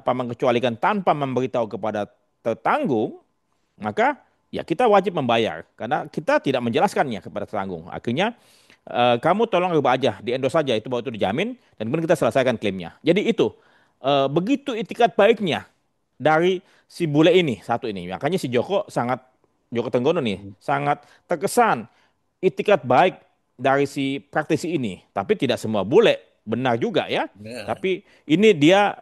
mengecualikan tanpa memberitahu kepada tertanggung, maka ya kita wajib membayar karena kita tidak menjelaskannya kepada tertanggung. Akhirnya kamu tolong rubah aja, di endorse saja itu bahwa itu dijamin dan kemudian kita selesaikan klaimnya. Jadi itu begitu itikat baiknya dari si bule ini satu ini. Makanya si Joko Tenggono nih sangat terkesan itikat baik dari si praktisi ini. Tapi tidak semua bule benar juga ya. Ya. Tapi ini dia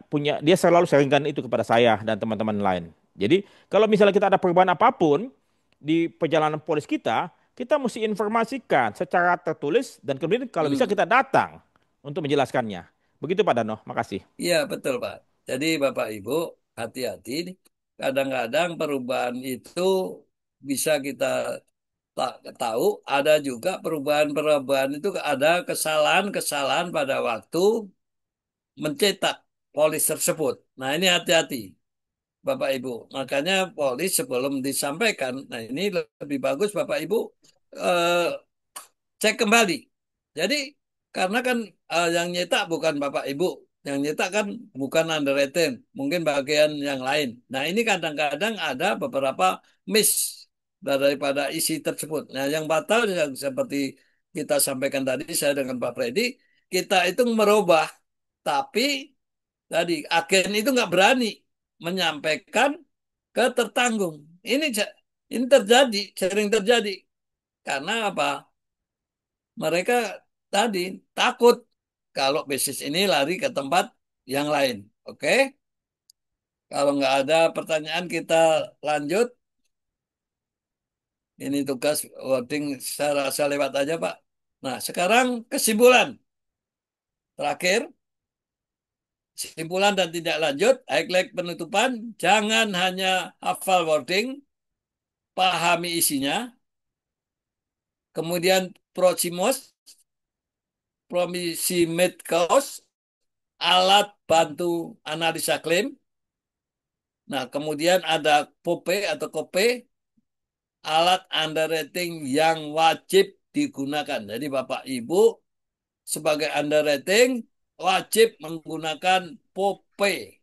selalu sharingkan itu kepada saya dan teman-teman lain. Jadi kalau misalnya kita ada perubahan apapun di perjalanan polis kita mesti informasikan secara tertulis dan kemudian kalau bisa Hmm. kita datang untuk menjelaskannya. Begitu Pak Dano, makasih. Iya betul Pak. Jadi Bapak Ibu hati-hati. Kadang-kadang perubahan itu bisa kita tak tahu. Ada juga perubahan-perubahan itu ada kesalahan-kesalahan pada waktu mencetak polis tersebut. Nah ini hati-hati Bapak Ibu. Makanya polis sebelum disampaikan, nah ini lebih bagus Bapak Ibu eh, cek kembali. Jadi karena kan yang nyetak bukan Bapak Ibu, yang nyetak kan bukan underwritten, mungkin bagian yang lain. Nah ini kadang-kadang ada beberapa miss daripada isi tersebut. Nah yang batal yang seperti kita sampaikan tadi saya dengan Pak Freddy, kita itu merubah, tapi tadi agen itu nggak berani menyampaikan ke tertanggung. Ini terjadi, sering terjadi. Karena apa? Mereka tadi takut kalau bisnis ini lari ke tempat yang lain. Oke, kalau nggak ada pertanyaan kita lanjut. Ini tugas wording saya rasa lewat aja, Pak. Nah, sekarang kesimpulan. Terakhir, kesimpulan dan tidak lanjut, highlight penutupan, jangan hanya hafal wording, pahami isinya. Kemudian proximos, proximate cause, alat bantu analisa klaim. Nah, kemudian ada POPE atau KOPE, alat underwriting yang wajib digunakan. Jadi Bapak Ibu sebagai underwriting wajib menggunakan POPE,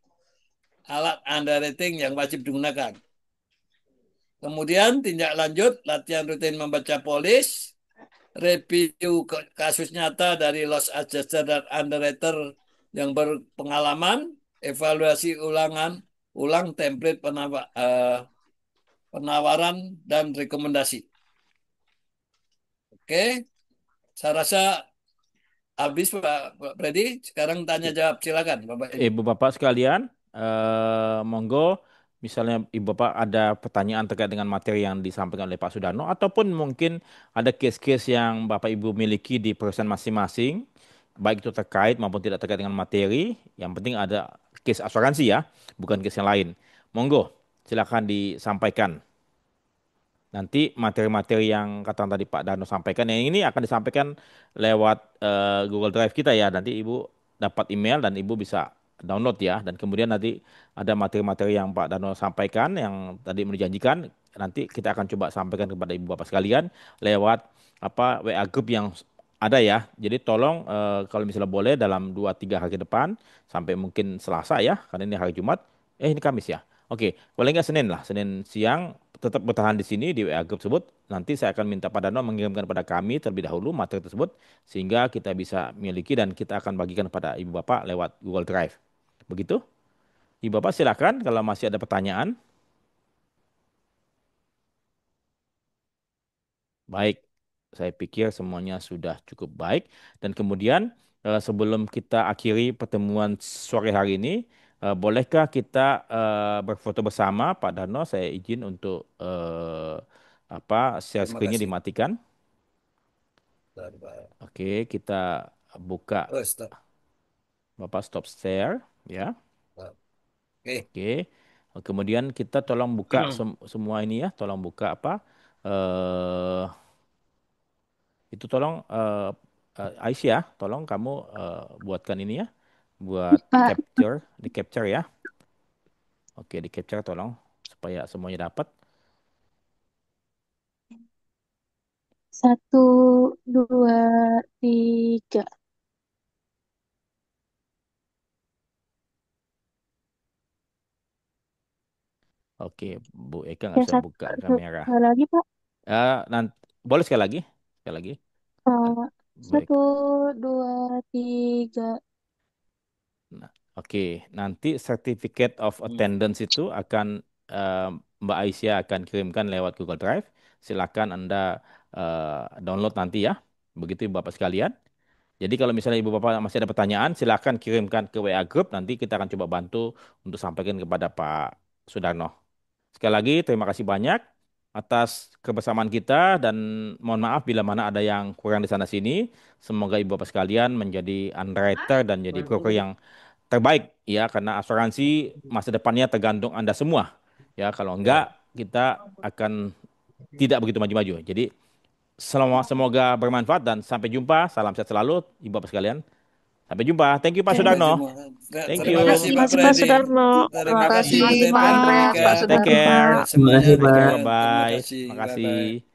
alat underwriting yang wajib digunakan. Kemudian tindak lanjut, latihan rutin membaca polis, review kasus nyata dari loss adjuster dan underwriter yang berpengalaman, evaluasi ulang template penawaran dan rekomendasi. Oke, saya rasa Habis Pak Freddy, sekarang tanya jawab silakan Bapak ini. Ibu Bapak sekalian, monggo misalnya Ibu Bapak ada pertanyaan terkait dengan materi yang disampaikan oleh Pak Sudarno ataupun mungkin ada case-case yang Bapak Ibu miliki di perusahaan masing-masing, baik itu terkait maupun tidak terkait dengan materi, yang penting ada case asuransi ya, bukan case yang lain. Monggo, silakan disampaikan. Nanti materi-materi yang kata tadi Pak Dano sampaikan, yang ini akan disampaikan lewat Google Drive kita ya. Nanti Ibu dapat email dan Ibu bisa download ya. Dan kemudian nanti ada materi-materi yang Pak Dano sampaikan, yang tadi menjanjikan, nanti kita akan coba sampaikan kepada Ibu Bapak sekalian lewat apa WA group yang ada ya. Jadi tolong kalau misalnya boleh dalam 2-3 hari ke depan, sampai mungkin Selasa ya, karena ini hari Jumat, ini Kamis ya. Oke, boleh nggak Senin lah, Senin siang tetap bertahan di sini di WA group tersebut. Nanti saya akan minta Pak Dano mengirimkan pada kami terlebih dahulu materi tersebut sehingga kita bisa miliki dan kita akan bagikan pada Ibu Bapak lewat Google Drive. Begitu? Ibu Bapak silakan kalau masih ada pertanyaan. Baik, saya pikir semuanya sudah cukup baik dan kemudian sebelum kita akhiri pertemuan sore hari ini, bolehkah kita berfoto bersama Pak Dano? Saya izin untuk apa share Terima screen-nya kasih. dimatikan. Bentar, Pak. Oke, kita buka. Oh, stop. Bapak stop share, ya. Stop. Oke. Oke. Kemudian kita tolong buka semua ini ya, tolong buka apa? eh itu tolong Aisyah, tolong kamu buatkan ini ya, buat Pak, capture, di capture ya. Oke, di capture tolong supaya semuanya dapat. satu, dua, tiga. Oke, Bu Eka nggak Yang bisa buka kamera. satu lagi, Pak. Nanti boleh sekali lagi. Eh, Bu satu, Eka. dua, tiga. Nah, oke, nanti certificate of Hmm. attendance itu akan Mbak Aisyah akan kirimkan lewat Google Drive. Silakan Anda download nanti ya. Begitu Ibu Bapak sekalian. Jadi kalau misalnya Ibu Bapak masih ada pertanyaan, silakan kirimkan ke WA Group. Nanti kita akan coba bantu untuk sampaikan kepada Pak Sudarno. Sekali lagi terima kasih banyak atas kebersamaan kita dan mohon maaf bila mana ada yang kurang di sana sini. Semoga Ibu Bapak sekalian menjadi underwriter dan jadi broker yang terbaik ya karena asuransi masa depannya tergantung Anda semua. Ya, kalau Ya. enggak kita akan tidak begitu maju-maju. Jadi semoga bermanfaat dan sampai jumpa. Salam sehat selalu Ibu Bapak sekalian. Sampai jumpa. Thank you Pak Oke. Sampai Sudarno. jumpa. Thank Terima you. kasih Terima Pak kasih Pak Freddy. Sudarno. Terima Terima kasih kasih Bu Pak Teti, Bu Andreas, Eka. Pak Take Sudarno. care. Ya, Terima semuanya kasih, Take care. Pak. demikian. Terima Bye. kasih. Bye-bye. Makasih.